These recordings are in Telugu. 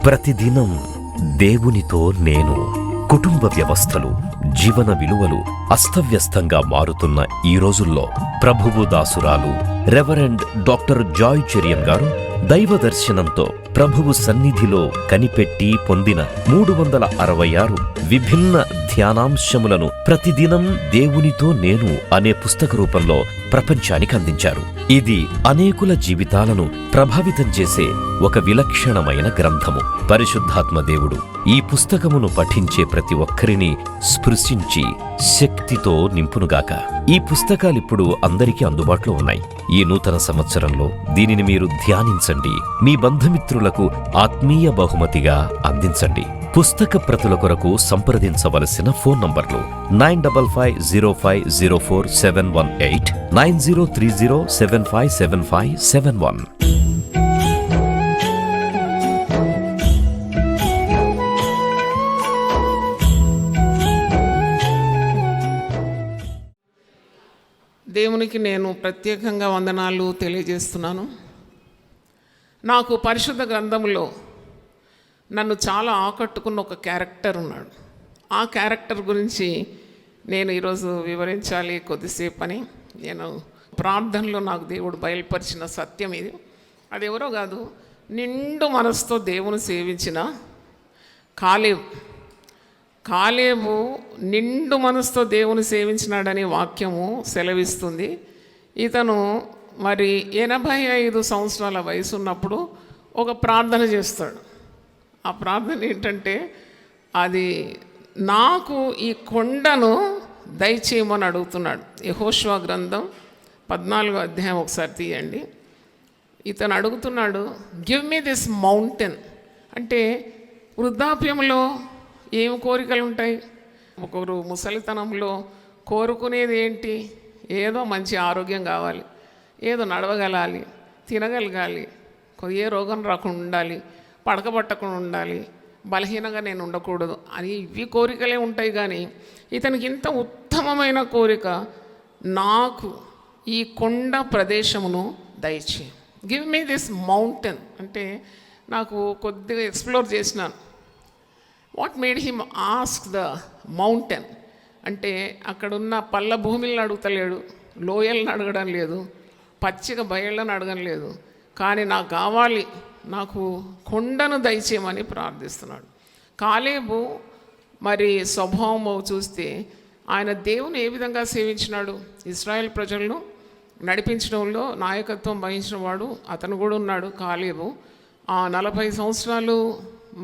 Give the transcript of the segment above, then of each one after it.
ప్రతిదినం దేవునితో నేను. కుటుంబ వ్యవస్థలు, జీవన విలువలు అస్తవ్యస్తంగా మారుతున్న ఈ రోజుల్లో ప్రభువు దాసురాలు రెవరెండ్ డాక్టర్ జాయ్ చెరియన్ గారు దైవ దర్శనంతో ప్రభువు సన్నిధిలో కనిపెట్టి పొందిన 366 విభిన్న ధ్యానాంశములను ప్రతిదినం దేవునితో నేను అనే పుస్తక రూపంలో ప్రపంచానికి అందించారు. ఇది అనేకుల జీవితాలను ప్రభావితం చేసే ఒక విలక్షణమైన గ్రంథము. పరిశుద్ధాత్మ దేవుడు ఈ పుస్తకమును పఠించే ప్రతి ఒక్కరిని స్పృశించి శక్తితో నింపునుగాక. ఈ పుస్తకాలిప్పుడు అందరికీ అందుబాటులో ఉన్నాయి. ఈ నూతన సంవత్సరంలో దీనిని మీరు ధ్యానించండి, మీ బంధుమిత్రులకు ఆత్మీయ బహుమతిగా అందించండి. పుస్తక ప్రతుల కొరకు సంప్రదించవలసిన ఫోన్ నంబర్లు 9550504718, 9030757571. దేవునికి నేను ప్రత్యేకంగా వందనాలు తెలియజేస్తున్నాను. నాకు పరిశుద్ధ గ్రంథంలో నన్ను చాలా ఆకట్టుకున్న ఒక క్యారెక్టర్ ఉన్నాడు. ఆ క్యారెక్టర్ గురించి నేను ఈరోజు వివరించాలి కొద్దిసేపు అని. నేను ప్రార్థనలో నాకు దేవుడు బయలుపరిచిన సత్యం ఇది. అది ఎవరో కాదు, నిండు మనసుతో దేవుని సేవించిన కాలేబు నిండు మనసుతో దేవుని సేవించినాడని వాక్యము సెలవిస్తుంది. ఇతను మరి 85 సంవత్సరాల వయసు ఉన్నప్పుడు ఒక ప్రార్థన చేస్తాడు. ఆ ప్రార్థన ఏంటంటే, అది నాకు ఈ కొండను దయచేయమని అడుగుతున్నాడు. యెహోషువ గ్రంథం 14వ అధ్యాయం ఒకసారి తీయండి. ఇతను అడుగుతున్నాడు, గివ్ మీ దిస్ మౌంటైన్. అంటే వృద్ధాప్యంలో ఏం కోరికలు ఉంటాయి? ఒకరు ముసలితనంలో కోరుకునేది ఏంటి? ఏదో మంచి ఆరోగ్యం కావాలి, ఏదో నడవగలాలి, తినగలగాలి, ఏ రోగం రాకుండా ఉండాలి, పడకబట్టకుండా ఉండాలి, బలహీనంగా నేను ఉండకూడదు అని ఇవి కోరికలే ఉంటాయి. కానీ ఇతనికి ఇంత ఉత్తమమైన కోరిక, నాకు ఈ కొండ ప్రదేశమును దయచేయి, గివ్ మీ దిస్ మౌంటైన్. అంటే నాకు కొద్దిగా ఎక్స్ప్లోర్ చేసినాను. What made him ask the mountain అంటే, అక్కడున్న పల్ల భూమిలను అడుగుతలేడు, లోయలను అడగడం లేదు, పచ్చిక బయళ్ళను అడగడం లేదు. కానీ నాకు కావాలి, నాకు కొండను దయచేయమని ప్రార్థిస్తున్నాడు. కాలేబు మరి స్వభావం చూస్తే ఆయన దేవుని ఏ విధంగా సేవించినాడు? ఇశ్రాయేల్ ప్రజలను నడిపించడంలో నాయకత్వం వహించిన వాడు అతను కూడా ఉన్నాడు కాలేబు. 40 సంవత్సరాలు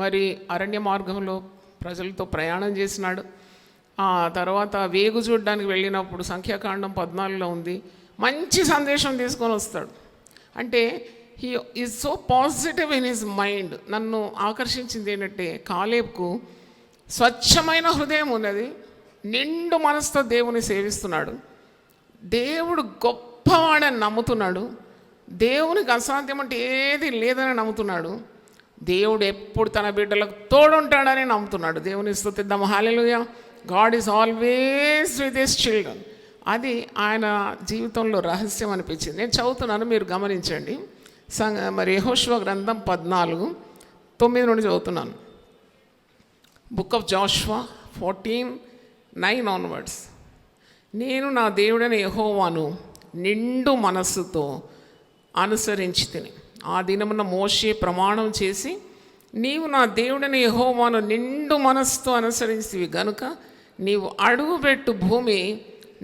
మరి అరణ్య మార్గంలో ప్రజలతో ప్రయాణం చేసినాడు. తర్వాత వేగు చూడడానికి వెళ్ళినప్పుడు సంఖ్యాకాండం 14లో ఉంది, మంచి సందేశం తీసుకొని వస్తాడు. అంటే he is so positive in his mind. నన్ను ఆకర్షించింది ఏంటంటే, కాలేబ్కు స్వచ్ఛమైన హృదయం ఉన్నది, నిండు మనసుతో దేవుని సేవిస్తున్నాడు, దేవుడు గొప్పవాడని నమ్ముతున్నాడు, దేవునికి అసాధ్యం అంటే ఏది లేదని నమ్ముతున్నాడు, దేవుడు ఎప్పుడు తన బిడ్డలకు తోడుంటాడని నమ్ముతున్నాడు. దేవుని స్తుతిద్దాం, hallelujah. God is always with his children. అది ఆయన జీవితంలో రహస్యం అనిపించింది. నేను చదువుతున్నాను, మీరు గమనించండి. మరి యెహోషువ గ్రంథం 14:9 నుండి చదువుతున్నాను. Book of Jashuva 14:9 onwards. నేను నా దేవుడైన యెహోవాను నిండు మనస్సుతో అనుసరించి తిని, ఆ దినమున మోషే ప్రమాణం చేసి, నీవు నా దేవుడైన యెహోవాను నిండు మనస్సుతో అనుసరించివి గనుక నీవు అడుగుపెట్టు భూమి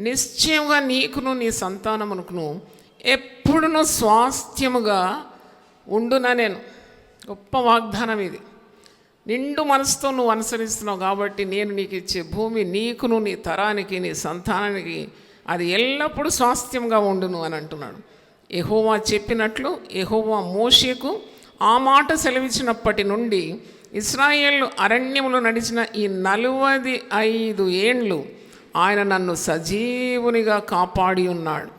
నిశ్చయంగా నీకును నీ సంతానమునకును ఎప్పుడునూ స్వాస్థ్యముగా ఉండునా. నేను గొప్ప వాగ్దానం ఇది. నిండు మనసుతో నువ్వు అనుసరిస్తున్నావు కాబట్టి నేను నీకు ఇచ్చే భూమి నీకును నీ తరానికి నీ సంతానానికి అది ఎల్లప్పుడూ స్వాస్థ్యంగా ఉండును అని అంటున్నాడు. యెహోవా చెప్పినట్లు యెహోవా మోషేకు ఆ మాట సెలవిచ్చినప్పటి నుండి ఇశ్రాయేలు అరణ్యములో నడిచిన ఈ 45 ఏండ్లు ఆయన నన్ను సజీవునిగా కాపాడి ఉన్నాడు.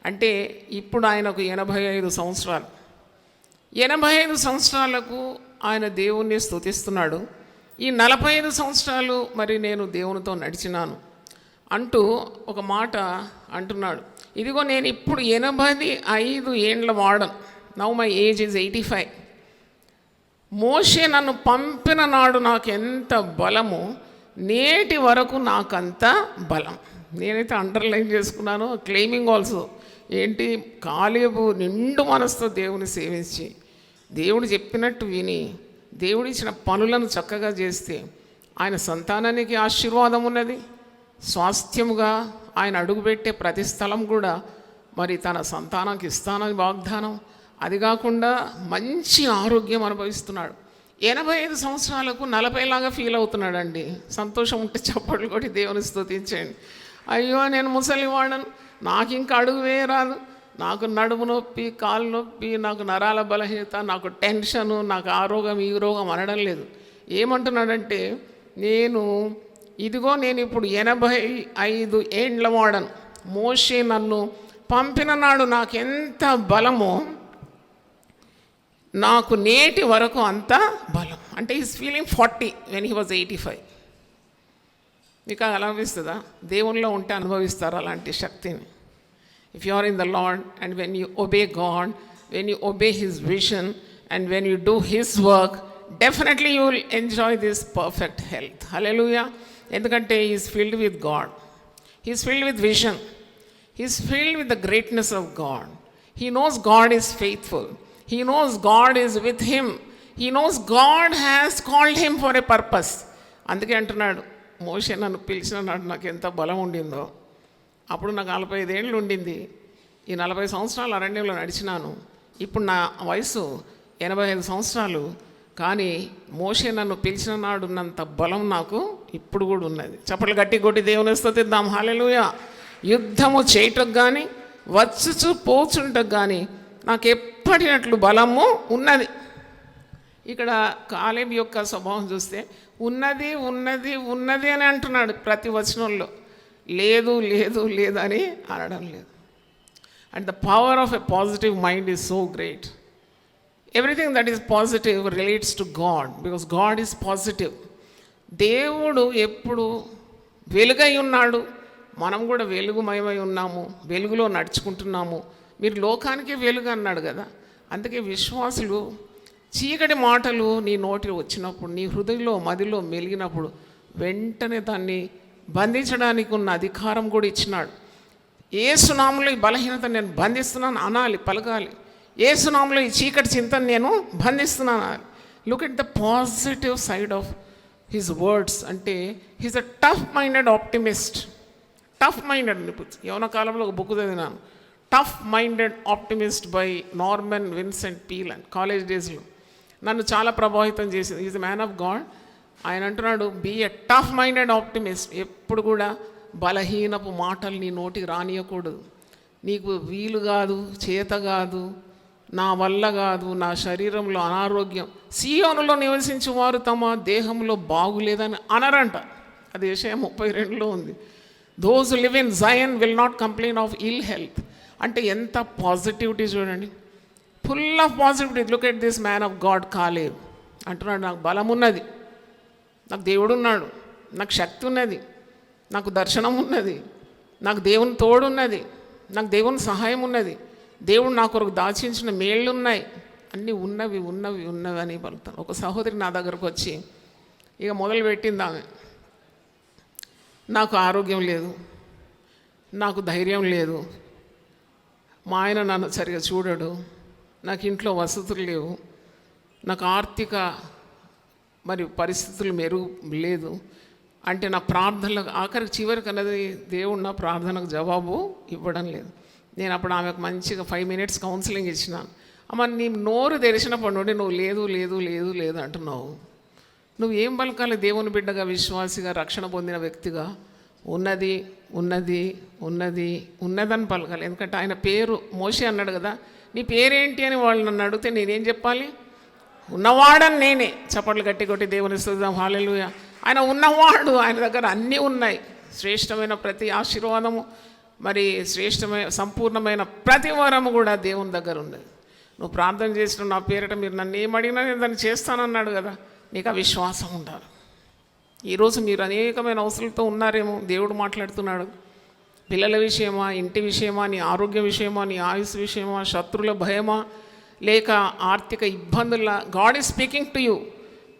అంటే ఇప్పుడు ఆయనకు 85 సంవత్సరాలు. 85 సంవత్సరాలకు ఆయన దేవుణ్ణి స్తుతిస్తున్నాడు. ఈ 45 సంవత్సరాలు మరి నేను దేవునితో నడిచినాను అంటూ ఒక మాట అంటున్నాడు. ఇదిగో నేను ఇప్పుడు 85 ఏండ్ల వాడను. Now my age is 85. మోషే నన్ను పంపిన నాడు నాకు ఎంత బలము, నేటి వరకు నాకంత బలం. నేనైతే అండర్లైన్ చేసుకున్నాను, క్లెయిమింగ్ ఆల్సో. ఏంటి, కాలేబు నిండు మనసుతో దేవుని సేవించి, దేవుడు చెప్పినట్టు విని, దేవుడు ఇచ్చిన పనులను చక్కగా చేస్తే ఆయన సంతానానికి ఆశీర్వాదం ఉన్నది. స్వాస్థ్యముగా ఆయన అడుగుపెట్టే ప్రతి స్థలం కూడా మరి తన సంతానానికి ఇస్తానని వాగ్దానం. అది కాకుండా మంచి ఆరోగ్యం అనుభవిస్తున్నాడు. 85 సంవత్సరాలకు 40 లాగా ఫీల్ అవుతున్నాడండి. సంతోషం ఉంటే చప్పట్లు కొట్టి దేవుని స్తుతించండి. అయ్యో నేను ముసలివాడను, నాకు ఇంకా అడుగు వేయరాదు, నాకు నడుము నొప్పి, కాలు నొప్పి, నాకు నరాల బలహీనత, నాకు టెన్షను, నాకు ఆ రోగం ఈ రోగం అనడం లేదు. ఏమంటున్నాడంటే, నేను ఇప్పుడు 85 ఏండ్ల వాడను. మోషే నన్ను పంపిన నాడు నాకు ఎంత బలమో నాకు నేటి వరకు అంత బలం. అంటే is feeling 40 when he was 85. మీకు అలా అనిపిస్తుందా? దేవునిలో ఉంటే అనుభవిస్తారు అలాంటి శక్తిని. If you are in the Lord and when you obey God, when you obey his vision and when you do his work, definitely you will enjoy this perfect health. Hallelujah. ఎందుకంటే is filled with God, he's filled with vision, he's filled with the greatness of God. He knows God is faithful, he knows God is with him, he knows God has called him for a purpose. అందుకే అంటున్నాడు, మోషే నన్ను పిలిచిన నాడు నాకు ఎంత బలం ఉండిందో. అప్పుడు నాకు 45 ఏళ్ళు ఉండింది. ఈ 40 సంవత్సరాలు అరణ్యంలో నడిచినాను. ఇప్పుడు నా వయసు 85 సంవత్సరాలు. కానీ మోషే నన్ను పిలిచిన నాడు ఉన్నంత బలం నాకు ఇప్పుడు కూడా ఉన్నది. చప్పట్లు గట్టి కొట్టి దేవుని స్తుతిద్దాం. హల్లెలూయా. యుద్ధము చేయటకు కానీ వచ్చుచు పోచుంటకు కానీ నాకు ఎప్పటినట్లు బలము ఉన్నది. ఇక్కడ కాలేబు యొక్క స్వభావం చూస్తే ఉన్నది ఉన్నది ఉన్నది అని అంటున్నాడు ప్రతి వచనంలో. లేదు లేదు లేదని అనడం లేదు. And the power of a positive mind is so great. Everything that is positive relates to God, because God is positive. దేవుడు ఎప్పుడు వెలుగై ఉన్నాడు, మనం కూడా వెలుగుమయమై ఉన్నాము, వెలుగులో నడుచుకుంటున్నాము. మీరు లోకానికి వెలుగు అన్నాడు కదా. అందుకే విశ్వాసులు చీకటి మాటలు నీ నోటి వచ్చినప్పుడు, నీ హృదయంలో మదిలో మెలిగినప్పుడు వెంటనే దాన్ని బంధించడానికి ఉన్న అధికారం కూడా ఇచ్చినాడు. యేసునామములో ఈ బలహీనత నేను బంధిస్తున్నాను అనాలి, పలకాలి. యేసునామములో ఈ చీకటి చింతను నేను బంధిస్తున్నాను. Look at the positive side of his words. అంటే he's a tough minded optimist. Tough minded యవన కాలంలో ఒక బుక్ చదివినాను, tough minded optimist by Norman Vincent Peale అని. కాలేజ్ డేస్లో నన్ను చాలా ప్రభావితం చేసింది. Is a man of God. ఆయన అంటున్నాడు, be a tough minded optimist. ఎప్పుడు కూడా బలహీనపు మాటలు నీ నోటికి రానియకూడదు. నీకు వీలు కాదు, చేత కాదు, నా వల్ల కాదు, నా శరీరంలో అనారోగ్యం. సీయోనులో నివసించే వారు తమ దేహంలో బాగులేదని అనరంట. అది యెషయా 32లో ఉంది. Those who live in Zion will not complain of ill health. అంటే ఎంత పాజిటివిటీ చూడండి, full of positivity. Look at this man of God Caleb అంటున్నాడు, నాకు బలం ఉన్నది, నాకు దేవుడు ఉన్నాడు, నాకు శక్తి ఉన్నది, నాకు దర్శనం ఉన్నది, నాకు దేవుని తోడున్నది, నాకు దేవుని సహాయం ఉన్నది, దేవుడు నా కొరకు దాచించిన మేళ్ళు ఉన్నాయి, అన్నీ ఉన్నవి ఉన్నవి ఉన్నవి అని పలుకుతాను. ఒక సహోదరి నా దగ్గరకు వచ్చి ఇక మొదలుపెట్టింది ఆమె, నాకు ఆరోగ్యం లేదు, నాకు ధైర్యం లేదు, మా ఆయన నన్ను సరిగా చూడడు, నాకు ఇంట్లో వసతులు లేవు, నాకు ఆర్థిక మరి పరిస్థితులు మెరుగు లేదు. అంటే నా ప్రార్థనలకు ఆఖరికి చివరికి అన్నది, దేవుడు నా ప్రార్థనకు జవాబు ఇవ్వడం లేదు. నేను అప్పుడు ఆమెకు మంచిగా 5 minutes కౌన్సిలింగ్ ఇచ్చినాను. అమ్మ, నీ నోరు తెరిచినప్పటి నుండి నువ్వు లేదు లేదు లేదు లేదు అంటున్నావు. నువ్వు ఏం పలకాలి? దేవుని బిడ్డగా, విశ్వాసిగా, రక్షణ పొందిన వ్యక్తిగా ఉన్నది ఉన్నది ఉన్నది ఉన్నదని పలకాలి. ఎందుకంటే ఆయన పేరు మోషే అన్నాడు కదా, నీ పేరేంటి అని వాళ్ళు నన్ను అడిగితే నేనేం చెప్పాలి? ఉన్నవాడని నేనే. చప్పట్లు గట్టి కొట్టి దేవుని స్తుతిద్దాం. హల్లెలూయా. ఆయన ఉన్నవాడు, ఆయన దగ్గర అన్నీ ఉన్నాయి. శ్రేష్టమైన ప్రతి ఆశీర్వాదము, మరి శ్రేష్టమైన సంపూర్ణమైన ప్రతి వరము కూడా దేవుని దగ్గర ఉన్నది. నువ్వు ప్రార్థన చేసిన నా పేరిట మీరు నన్ను ఏమడిగినా నేను దాన్ని చేస్తానన్నాడు కదా. నీకు ఆ విశ్వాసం ఉండాలి. ఈరోజు మీరు అనేకమైన అవసరాలతో ఉన్నారేమో, దేవుడు మాట్లాడుతున్నాడు. పిల్లల విషయమా, ఇంటి విషయమా, నీ ఆరోగ్య విషయమా, నీ ఆయుష్ విషయమా, శత్రుల భయమా, లేక ఆర్థిక ఇబ్బందుల, God is speaking to you.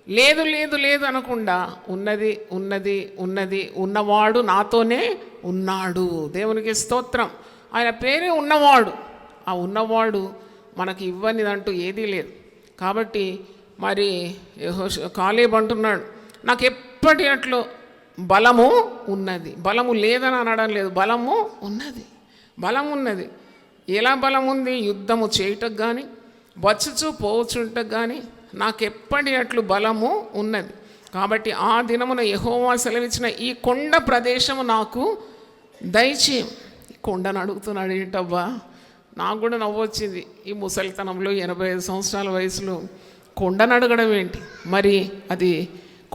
లేదు లేదు లేదు అనకుండా ఉన్నది ఉన్నది ఉన్నది ఉన్నవాడు నాతోనే ఉన్నాడు. దేవునికి స్తోత్రం. ఆయన పేరే ఉన్నవాడు. ఆ ఉన్నవాడు మనకి ఇవ్వనిదంటూ ఏదీ లేదు. కాబట్టి మరి కాలేబు అంటున్నాడు, నాకు ఎప్పటి అట్లు బలము ఉన్నది. బలము లేదని అనడం లేదు, బలము ఉన్నది. బలం ఉన్నది. ఎలా బలం ఉంది? యుద్ధము చేయుటకు కానీ వచ్చుచు పోవచుంటకు కానీ నాకెప్పటి అట్లు బలము ఉన్నది. కాబట్టి ఆ దినమున యెహోవా సెలవిచ్చిన ఈ కొండ ప్రదేశము నాకు దయచేయం. కొండను అడుగుతున్నాడు. ఏంటబ్బా, నాకు కూడా నవ్వొచ్చింది. ఈ ముసలితనంలో 85 సంవత్సరాల వయసులో కొండను అడగడం ఏంటి? మరి అది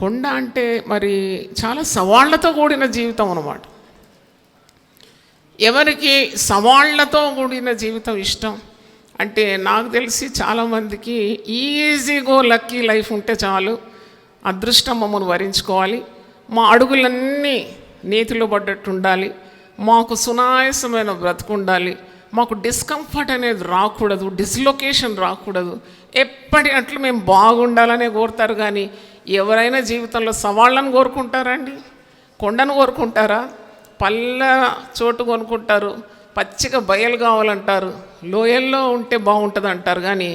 కొండ అంటే మరి చాలా సవాళ్లతో కూడిన జీవితం అన్నమాట. ఎవరికి సవాళ్లతో కూడిన జీవితం ఇష్టం అంటే, నాకు తెలిసి చాలామందికి ఈజీగో లక్కీ లైఫ్ ఉంటే చాలు, అదృష్టం మమ్మల్ని వరించుకోవాలి, మా అడుగులన్నీ నీతిలో పడ్డట్టు ఉండాలి, మాకు సునాయాసమైన బ్రతుకు ఉండాలి, మాకు డిస్కంఫర్ట్ అనేది రాకూడదు, డిస్లొకేషన్ రాకూడదు, ఎప్పటి అట్లు మేము బాగుండాలనే కోరుతారు. కానీ ఎవరైనా జీవితంలో సవాళ్ళను కోరుకుంటారండి? కొండను కోరుకుంటారా? పల్ల చోటు కొనుక్కుంటారు, పచ్చిగా బయలు కావాలంటారు, లోయల్లో ఉంటే బాగుంటుంది అంటారు. కానీ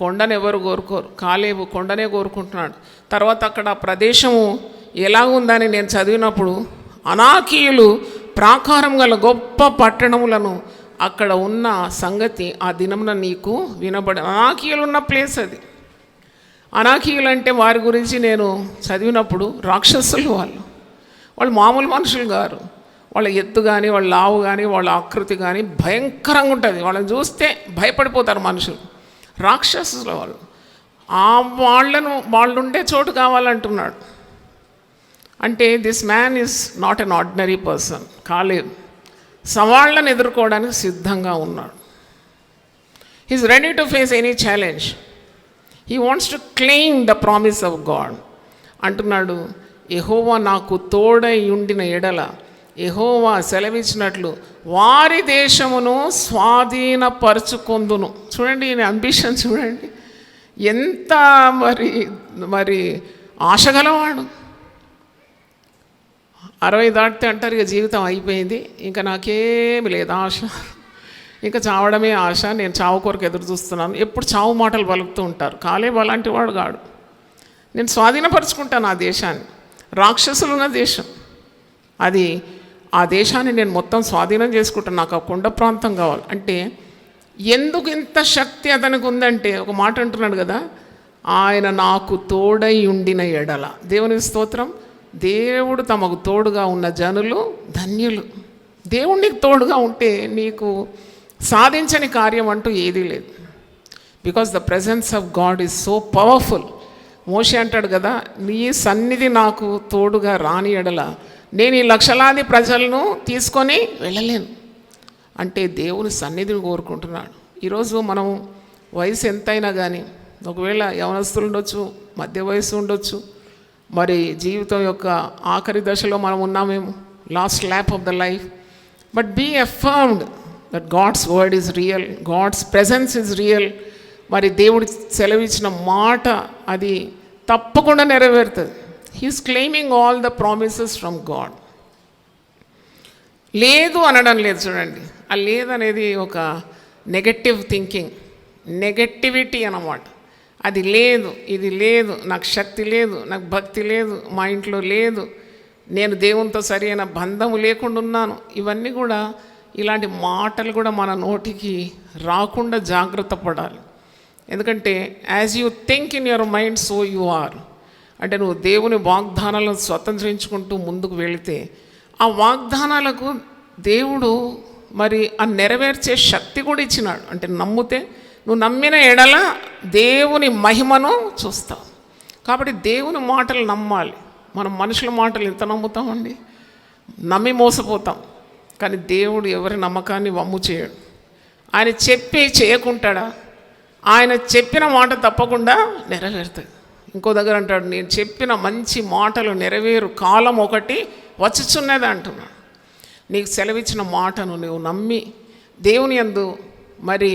కొండను ఎవరు కోరుకోరు. కాలేబు కొండనే కోరుకుంటున్నాడు. తర్వాత అక్కడ ప్రదేశము ఎలా ఉందని నేను చదివినప్పుడు, అనాకీయులు ప్రాకారం గల గొప్ప పట్టణములను అక్కడ ఉన్న సంగతి ఆ దినమున నీకు వినబడి. అనాకీయులు ఉన్న ప్లేస్ అది. అనాకీయులు అంటే వారి గురించి నేను చదివినప్పుడు రాక్షసులు. వాళ్ళు మామూలు మనుషులు గారు. వాళ్ళ ఎత్తు కానీ, వాళ్ళ లావు కానీ, వాళ్ళ ఆకృతి కానీ భయంకరంగా ఉంటుంది. వాళ్ళని చూస్తే భయపడిపోతారు మనుషులు. రాక్షసులు వాళ్ళు. వాళ్ళు ఉండే చోటు కావాలంటున్నాడు. అంటే this man is not an ordinary person. Caleb సవాళ్ళను ఎదుర్కోవడానికి సిద్ధంగా ఉన్నాడు. He's ready to face any challenge. He wants to claim the promise of God. అంటున్నాడు, యెహోవా నాకు తోడై ఉండిన ఎడల, యెహోవా సెలవిచ్చినట్లు వారి దేశమును స్వాధీనపరుచుకొందును. చూడండి, ఈయన అంబిషన్ చూడండి, ఎంత మరి ఆశగలవాడు. 60 దాటితే అంటారు ఇక జీవితం అయిపోయింది, ఇంకా నాకేమి లేదు ఆశ, ఇంకా చావడమే ఆశ, నేను చావు కొరకు ఎదురు చూస్తున్నాను, ఎప్పుడు చావు మాటలు పలుకుతూ ఉంటారు. కాలేబు అలాంటి వాడు కాడు. నేను స్వాధీనపరుచుకుంటాను ఆ దేశాన్ని. రాక్షసులు ఉన్న దేశం అది. ఆ దేశాన్ని నేను మొత్తం స్వాధీనం చేసుకుంటాను, నాకు ఆ కొండ ప్రాంతం కావాలి. అంటే ఎందుకు ఇంత శక్తి అతనికి ఉందంటే, ఒక మాట అంటున్నాడు కదా, ఆయన నాకు తోడై ఉండిన ఎడల. దేవుని స్తోత్రం. దేవుడు తమకు తోడుగా ఉన్న జనులు ధన్యులు. దేవుడికి తోడుగా ఉంటే నీకు సాధించని కార్యం అంటూ ఏదీ లేదు. Because the presence of God is so powerful. మోషే అంటాడు కదా, నీ సన్నిధి నాకు తోడుగా రాని ఎడల నేను ఈ లక్షలాది ప్రజలను తీసుకొని వెళ్ళలేను. అంటే దేవుని సన్నిధిని కోరుకుంటున్నాడు. ఈరోజు మనం వయసు ఎంతైనా కానీ, ఒకవేళ యవనస్తులు ఉండొచ్చు, మధ్య వయసు ఉండొచ్చు, మరి జీవితం యొక్క ఆఖరి దశలో మనం ఉన్నామేమో, last lap of the life. But be affirmed that God's word is real, God's presence is real. మరి దేవుడు సెలవిచ్చిన మాట అది తప్పకుండా నెరవేరుతుంది. He's claiming all the promises from God. లేదు అనడం లేదు. చూడండి, ఆ లేదనేది ఒక నెగటివ్ థింకింగ్, నెగటివిటీ అన్నమాట. అది లేదు, ఇది లేదు, నాకు శక్తి లేదు, నాకు భక్తి లేదు, మా ఇంట్లో లేదు, నేను దేవునితో సరి అయిన బంధము లేకుండా ఉన్నాను. ఇవన్నీ కూడా, ఇలాంటి మాటలు కూడా మన నోటికి రాకుండా జాగ్రత్త పడాలి. ఎందుకంటే as you think in your mind so you are. అంటే నువ్వు దేవుని వాగ్దానాలను స్వతంత్రించుకుంటూ ముందుకు వెళితే, ఆ వాగ్దానాలకు దేవుడు మరి ఆ నెరవేర్చే శక్తి కూడా ఇచ్చినాడు. అంటే నమ్మితే, నువ్వు నమ్మిన ఎడల దేవుని మహిమను చూస్తావు. కాబట్టి దేవుని మాటలు నమ్మాలి. మనం మనుషుల మాటలు ఎంత నమ్ముతామండి, నమ్మి మోసపోతాం. కానీ దేవుడు ఎవరి నమ్మకాన్ని వమ్ము చేయడు. ఆయన చెప్పి చేయకుంటాడా? ఆయన చెప్పిన మాట తప్పకుండా నెరవేరుతుంది. ఇంకో దగ్గర అంటాడు, నేను చెప్పిన మంచి మాటలు నెరవేరు కాలం ఒకటి వచ్చుచున్నది అంటున్నాడు. నీకు సెలవిచ్చిన మాటను నువ్వు నమ్మి దేవుని యందు మరి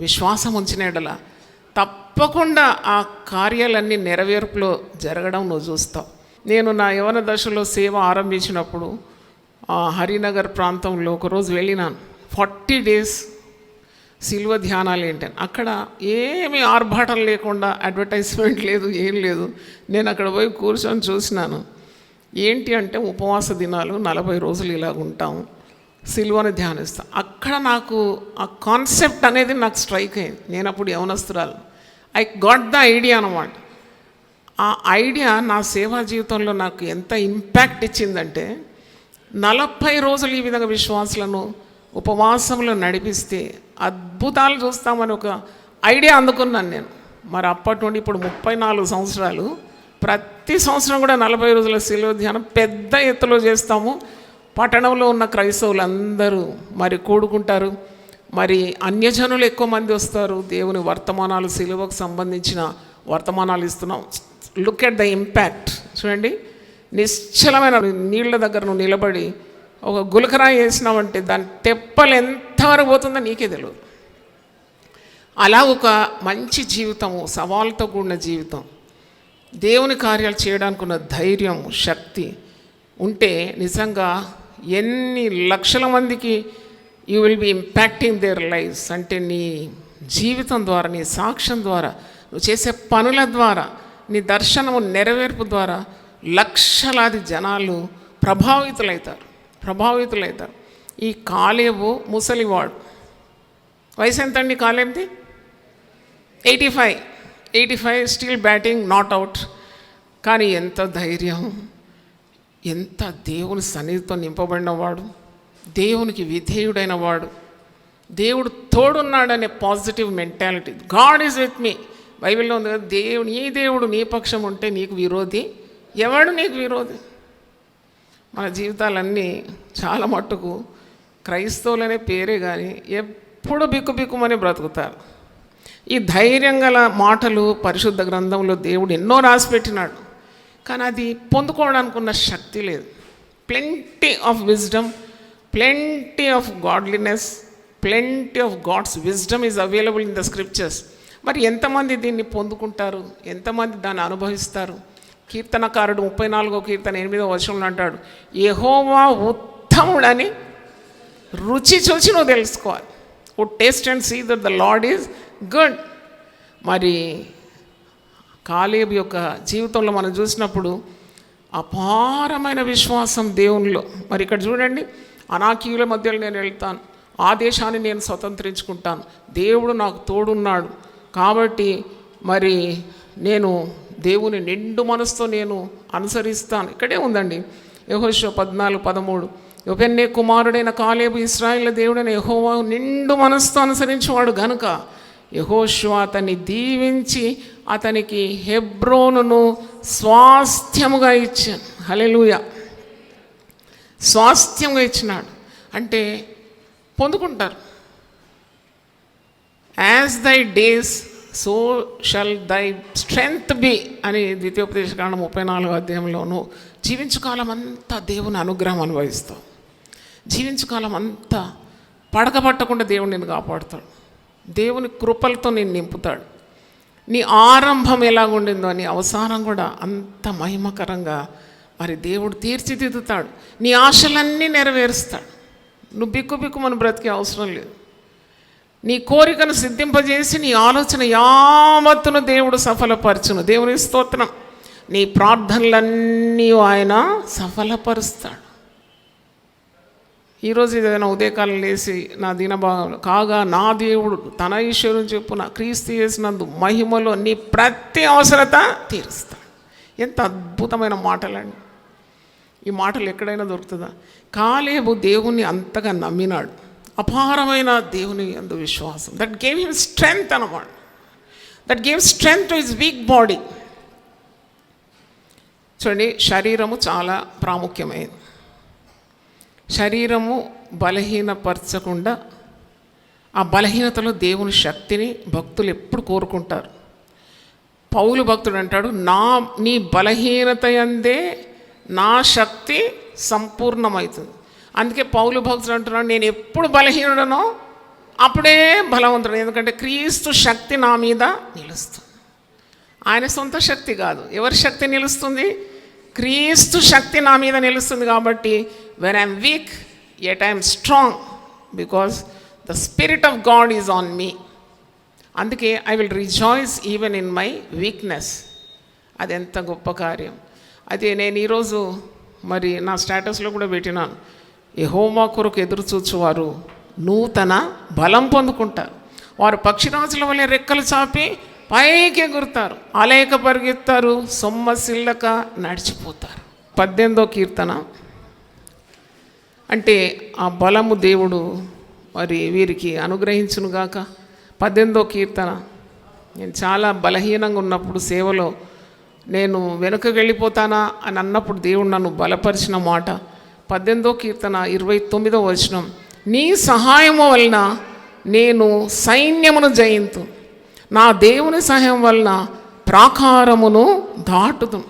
విశ్వాసం ఉంచిన ఎడల తప్పకుండా ఆ కార్యాలన్నీ నెరవేర్పులో జరగడం నువ్వు చూస్తావు. నేను నా యవన దశలో సేవ ఆరంభించినప్పుడు హరినగర్ ప్రాంతంలో ఒకరోజు వెళ్ళినాను. 40 days శిల్వ ధ్యానాలు ఏంటని. అక్కడ ఏమీ ఆర్భాటం లేకుండా, అడ్వర్టైజ్మెంట్ లేదు, ఏం లేదు. నేను అక్కడ పోయి కూర్చొని చూసినాను. ఏంటి అంటే ఉపవాస దినాలు 40 రోజులు ఇలాగ ఉంటాము, సిలువని ధ్యానిస్తాం. అక్కడ నాకు ఆ కాన్సెప్ట్ అనేది నాకు స్ట్రైక్ అయింది. నేను అప్పుడు యవనస్తురాలు. ఐ గాట్ ద ఐడియా అన్నమాట. ఆ ఐడియా నా సేవా జీవితంలో నాకు ఎంత ఇంపాక్ట్ ఇచ్చిందంటే, 40 రోజులు ఈ విధంగా విశ్వాసులను ఉపవాసంలో నడిపిస్తే అద్భుతాలు చూస్తామని ఒక ఐడియా అందుకున్నాను నేను. మరి అప్పటి నుండి ఇప్పుడు 34 సంవత్సరాలు ప్రతి సంవత్సరం కూడా 40 రోజుల శిలువ ధ్యానం పెద్ద ఎత్తులో చేస్తాము. పట్టణంలో ఉన్న క్రైస్తవులందరూ మరి కూడుకుంటారు. మరి అన్యజనులు ఎక్కువ మంది వస్తారు. దేవుని వర్తమానాలు, శిలువకు సంబంధించిన వర్తమానాలు ఇస్తున్నాం. Look at the impact. చూడండి, నిశ్చలమైన నీళ్ళ దగ్గర నువ్వు నిలబడి ఒక గులకరాయి వేసినావంటే దాని తెప్పలు ఎంతవరకు పోతుందో నీకే తెలియదు. అలా ఒక మంచి జీవితము, సవాళ్ళతో కూడిన జీవితం, దేవుని కార్యాలు చేయడానికి ఉన్న ధైర్యం, శక్తి ఉంటే నిజంగా ఎన్ని లక్షల మందికి you will be impacting there lifes. అంటే నీ జీవితం ద్వారా, నీ సాక్ష్యం ద్వారా, నువ్వు చేసే పనుల ద్వారా, నీ దర్శనము నెరవేర్పు ద్వారా లక్షలాది జనాలు ప్రభావితులవుతారు. ఈ కాలేబు ముసలివాడు. వయసు ఎంత అండి కాలేబుది? 85 స్టిల్ బ్యాటింగ్, నాట్ అవుట్. కానీ ఎంత ధైర్యం, ఎంత దేవుని సన్నిధితో నింపబడినవాడు, దేవునికి విధేయుడైన వాడు, దేవుడు తోడున్నాడనే positive mentality. God is with me. బైబిల్లో ఉంది కదా, నీ దేవుడు నీ పక్షం ఉంటే నీకు విరోధి ఎవడు? నీకు విరోధి. మన జీవితాలన్నీ చాలా మట్టుకు క్రైస్తవులనే పేరే కానీ ఎప్పుడు బిక్కుమని బ్రతుకుతారు. ఈ ధైర్యం గల మాటలు పరిశుద్ధ గ్రంథంలో దేవుడు ఎన్నో రాసిపెట్టినాడు, కానీ అది పొందుకోవడానికి ఉన్న శక్తి లేదు. Plenty of wisdom, plenty of godliness, plenty of God's wisdom is available in the scriptures. మరి ఎంతమంది దీన్ని పొందుకుంటారు? ఎంతమంది దాన్ని అనుభవిస్తారు? కీర్తనకారుడు 34వ కీర్తన 8వ వచనంలో అంటాడు, యెహోవా ఉత్తముడని రుచి చూసి నువ్వు తెలుసుకోవాలి. Would taste and see that the Lord is good. మరి కాలేబు యొక్క జీవితంలో మనం చూసినప్పుడు అపారమైన విశ్వాసం దేవునిలో. మరి ఇక్కడ చూడండి, అనాకీయుల మధ్యలో నేను వెళ్తాను, ఆ దేశాన్ని నేను స్వతంత్రించుకుంటాను, దేవుడు నాకు తోడున్నాడు కాబట్టి మరి నేను దేవుని నిండు మనసుతో నేను అనుసరిస్తాను. ఇక్కడే ఉందండి యెహోషువ 14:13. యోఫెన్నే కుమారుడైన కాలేబు ఇశ్రాయేలు దేవుడైన యెహోవా నిండు మనసుతో అనుసరించేవాడు గనుక యెహోషువ అతన్ని దీవించి అతనికి హెబ్రోనును స్వాస్థ్యముగా ఇచ్చాను. హల్లెలూయా. స్వాస్థ్యంగా ఇచ్చినాడు అంటే పొందుకుంటారు. యాజ్ దై డేస్ సో షల్ దై స్ట్రెంగ్త్ బి అని ద్వితీయోపదేశకాండం 34వ అధ్యాయంలోనూ జీవించుకాలం అంతా దేవుని అనుగ్రహం అనుభవిస్తావు. జీవించుకాలం అంతా పడకపట్టకుండా దేవుడు నిన్ను కాపాడుతాడు. దేవుని కృపలతో నేను నింపుతాడు. నీ ఆరంభం ఎలాగుండిందో నీ అవసానం కూడా అంత మహిమకరంగా మరి దేవుడు తీర్చిదిద్దుతాడు. నీ ఆశలన్నీ నెరవేరుస్తాడు. నువ్వు బిక్కుమని బ్రతికే అవసరం లేదు. నీ కోరికను సిద్ధింపజేసి నీ ఆలోచన యావత్తును దేవుడు సఫలపరచును. దేవుని స్తోత్రం. నీ ప్రార్థనలన్నీ ఆయన సఫలపరుస్తాడు. ఈరోజు ఏదైనా ఉదయకాలం లేచి నా దినభాగంలో కాగా నా దేవుడు తన ఈశ్వరుని చెప్పున క్రీస్తు యేసునందు మహిమలో నీ ప్రతి అవసరత తీరుస్తాడు. ఎంత అద్భుతమైన మాటలండి. ఈ మాటలు ఎక్కడైనా దొరుకుతుందా? కాలేబు దేవుణ్ణి అంతగా నమ్మినాడు. అపారమైన దేవుని యందు విశ్వాసం. దట్ గేవ్ హిమ్ స్ట్రెంగ్త్ అన్నమాట. That gave strength to his week body. చూడండి, శరీరము చాలా ప్రాముఖ్యమైనది. శరీరము బలహీనపరచకుండా ఆ బలహీనతలో దేవుని శక్తిని భక్తులు ఎప్పుడు కోరుకుంటారు. పౌలు భక్తుడు అంటాడు, నీ బలహీనత యందే నా శక్తి సంపూర్ణమవుతుంది. అందుకే పౌలు భక్తుడు అంటున్నాడు, నేను ఎప్పుడు బలహీనుడనో అప్పుడే బలవంతుడు. ఎందుకంటే క్రీస్తు శక్తి నా మీద నిలుస్తుంది. ఆయన సొంత శక్తి కాదు. ఎవరి శక్తి నిలుస్తుంది? క్రీస్తు శక్తి నా మీద నిలుస్తుంది. కాబట్టి when I'm week yet I am strong because the Spirit of God is on me. అందుకే I will rejoice even in my weakness. అది ఎంత గొప్ప కార్యం. అదే నేను ఈరోజు మరి నా స్టేటస్లో కూడా పెట్టినాను, యెహోవా కొరకు ఎదురు చూచువారు నూతన బలం పొందుకుంటారు. వారు పక్షిరాజుల వలె రెక్కలు చాపి పైకి ఎగురుతారు, అలేక పరిగెత్తారు, సొమ్మసిల్లక నడిచిపోతారు. 18వ కీర్తన. అంటే ఆ బలము దేవుడు మరి వీరికి అనుగ్రహించునుగాక. 18వ కీర్తన. నేను చాలా బలహీనంగా ఉన్నప్పుడు సేవలో నేను వెనుకకు వెళ్ళిపోతానా అని అన్నప్పుడు దేవుడు నన్ను బలపరిచిన మాట 18వ కీర్తన 29వ వచనం. నీ సహాయము వలన నేను సైన్యమును జయింతు, నా దేవుని సహాయం వలన ప్రాకారమును దాటుదు.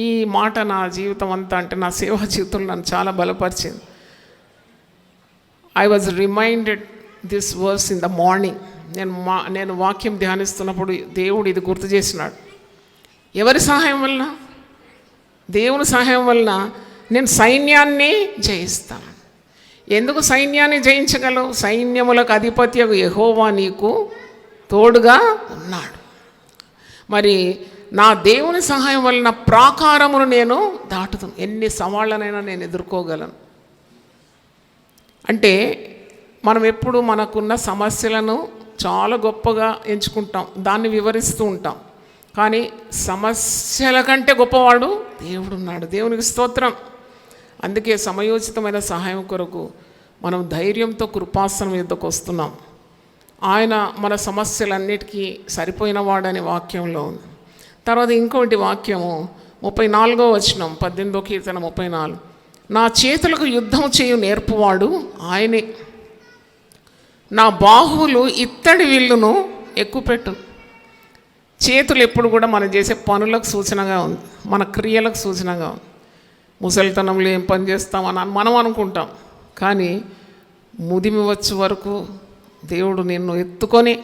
ఈ మాట నా జీవితం అంతా, అంటే నా సేవా జీవితంలో నన్ను చాలా బలపరిచింది. I was reminded this verse in the morning. నేను వాక్యం ధ్యానిస్తున్నప్పుడు దేవుడు ఇది గుర్తు చేసినాడు. ఎవరి సహాయం వలన? దేవుని సహాయం వలన నేను సైన్యాన్ని జయిస్తాను. ఎందుకు సైన్యాన్ని జయించగలవు? సైన్యములకు అధిపత్యకు యెహోవా నీకు తోడుగా ఉన్నాడు. మరి నా దేవుని సహాయం వలన ప్రాకారమును నేను దాటుతాను. ఎన్ని సవాళ్ళనైనా నేను ఎదుర్కోగలను. అంటే మనం ఎప్పుడు మనకున్న సమస్యలను చాలా గొప్పగా ఎంచుకుంటాం, దాన్ని వివరిస్తూ ఉంటాం. కానీ సమస్యల కంటే గొప్పవాడు దేవుడు ఉన్నాడు. దేవునికి స్తోత్రం. అందుకే సమయోచితమైన సహాయం కొరకు మనం ధైర్యంతో కృపాసనం యుద్ధకు వస్తున్నాం. ఆయన మన సమస్యలన్నిటికీ సరిపోయిన వాడని వాక్యంలో ఉంది. తర్వాత ఇంకోటి వాక్యము 34వ వచనం, 18వ కీర్తన 34. నా చేతులకు యుద్ధం చేయు నేర్పువాడు ఆయనే, నా బాహువులు ఇత్తడి విల్లును ఎక్కుపెట్టు. చేతులు ఎప్పుడు కూడా మనం చేసే పనులకు సూచనగా ఉంది, మన క్రియలకు సూచనగా ఉంది. ముసలితనంలో ఏం పని చేస్తామని మనం అనుకుంటాం, కానీ ముదిమి వచ్చే వరకు దేవుడు నిన్ను ఎత్తుకొని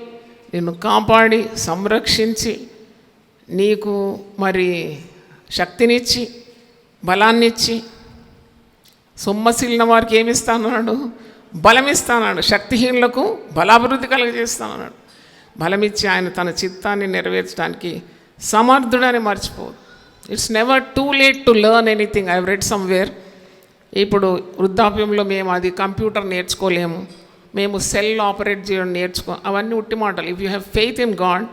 నిన్ను కాపాడి సంరక్షించి నీకు మరి శక్తినిచ్చి బలాన్నిచ్చి, సొమ్మసిల్లిన వారికి ఏమిస్తానన్నాడు? బలమిస్తానన్నాడు. శక్తిహీనులకు బలాభివృద్ధి కలుగజేస్తానన్నాడు. బలమిచ్చి ఆయన తన చిత్తాన్ని నెరవేర్చడానికి సమర్థుడని మర్చిపోదు. It's never too late to learn anything. I have read somewhere. ఇప్పుడు వృద్ధాప్యంలో మేము అది కంప్యూటర్ నేర్చుకోలేము, మేము సెల్ ఆపరేట్ చేయడం అవన్నీ ఉట్టి మాటలు. If you have faith in God,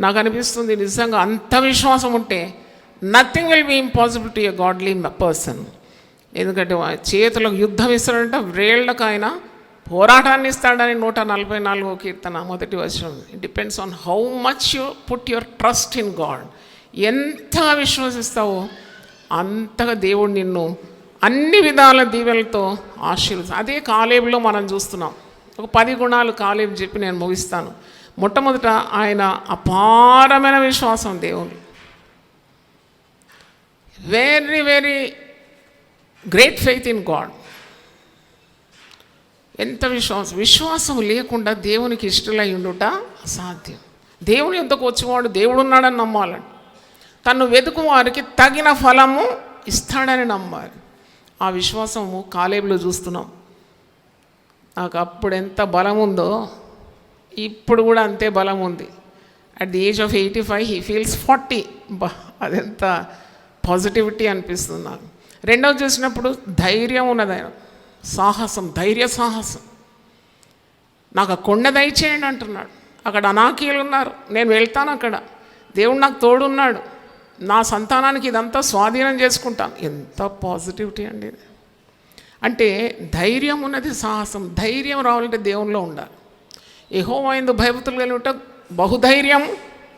నాకు అనిపిస్తుంది నిజంగా అంత విశ్వాసం ఉంటే nothing will be impossible to a godly person. ఎందుకంటే చేతులకు యుద్ధం ఇస్తాడంటే వేళ్లకు ఆయన పోరాటాన్ని ఇస్తాడని 144వ కీర్తన 1వ వచనం. It depends on how much you put your trust in God. ఎంతగా విశ్వసిస్తావో అంతగా దేవుడు నిన్ను అన్ని విధాల దీవెలతో ఆశీర్వదిస్తాడు. అదే కాలేబులో మనం చూస్తున్నాం. ఒక 10 గుణాలు కాలేబు చెప్పి నేను ముగిస్తాను. మొట్టమొదట ఆయన అపారమైన విశ్వాసం దేవుడు. Very very great faith in God. ఎంత విశ్వాసం లేకుండా దేవునికి ఇష్టలై ఉండుట అసాధ్యం. దేవుని యొద్దకు వచ్చేవాడు దేవుడు ఉన్నాడని నమ్మాలండి. తను వెతుకు వారికి తగిన ఫలము ఇస్తాడని నమ్మాలి. ఆ విశ్వాసము కాలేబులో చూస్తున్నాం. నాకు అప్పుడు ఎంత బలం ఉందో ఇప్పుడు కూడా అంతే బలం ఉంది. At the age of 85 he feels 40. అదెంత పాజిటివిటీ అనిపిస్తుంది నాకు. రెండవది చూసినప్పుడు ధైర్యం ఉన్నది, ఆయన సాహసం, ధైర్య సాహసం. నాకు ఆ కొండ దయచేయండి అంటున్నాడు. అక్కడ అనాకీయులు ఉన్నారు, నేను వెళ్తాను, అక్కడ దేవుడు నాకు తోడున్నాడు, నా సంతానానికి ఇదంతా స్వాధీనం చేసుకుంటాను. ఎంత పాజిటివిటీ అండి ఇది. అంటే ధైర్యం ఉన్నది, సాహసం. ధైర్యం రావాలంటే దేవునిలో ఉండాలి. యెహోవా యందు భయభక్తులు కలిగి ఉంటే బహుధైర్యం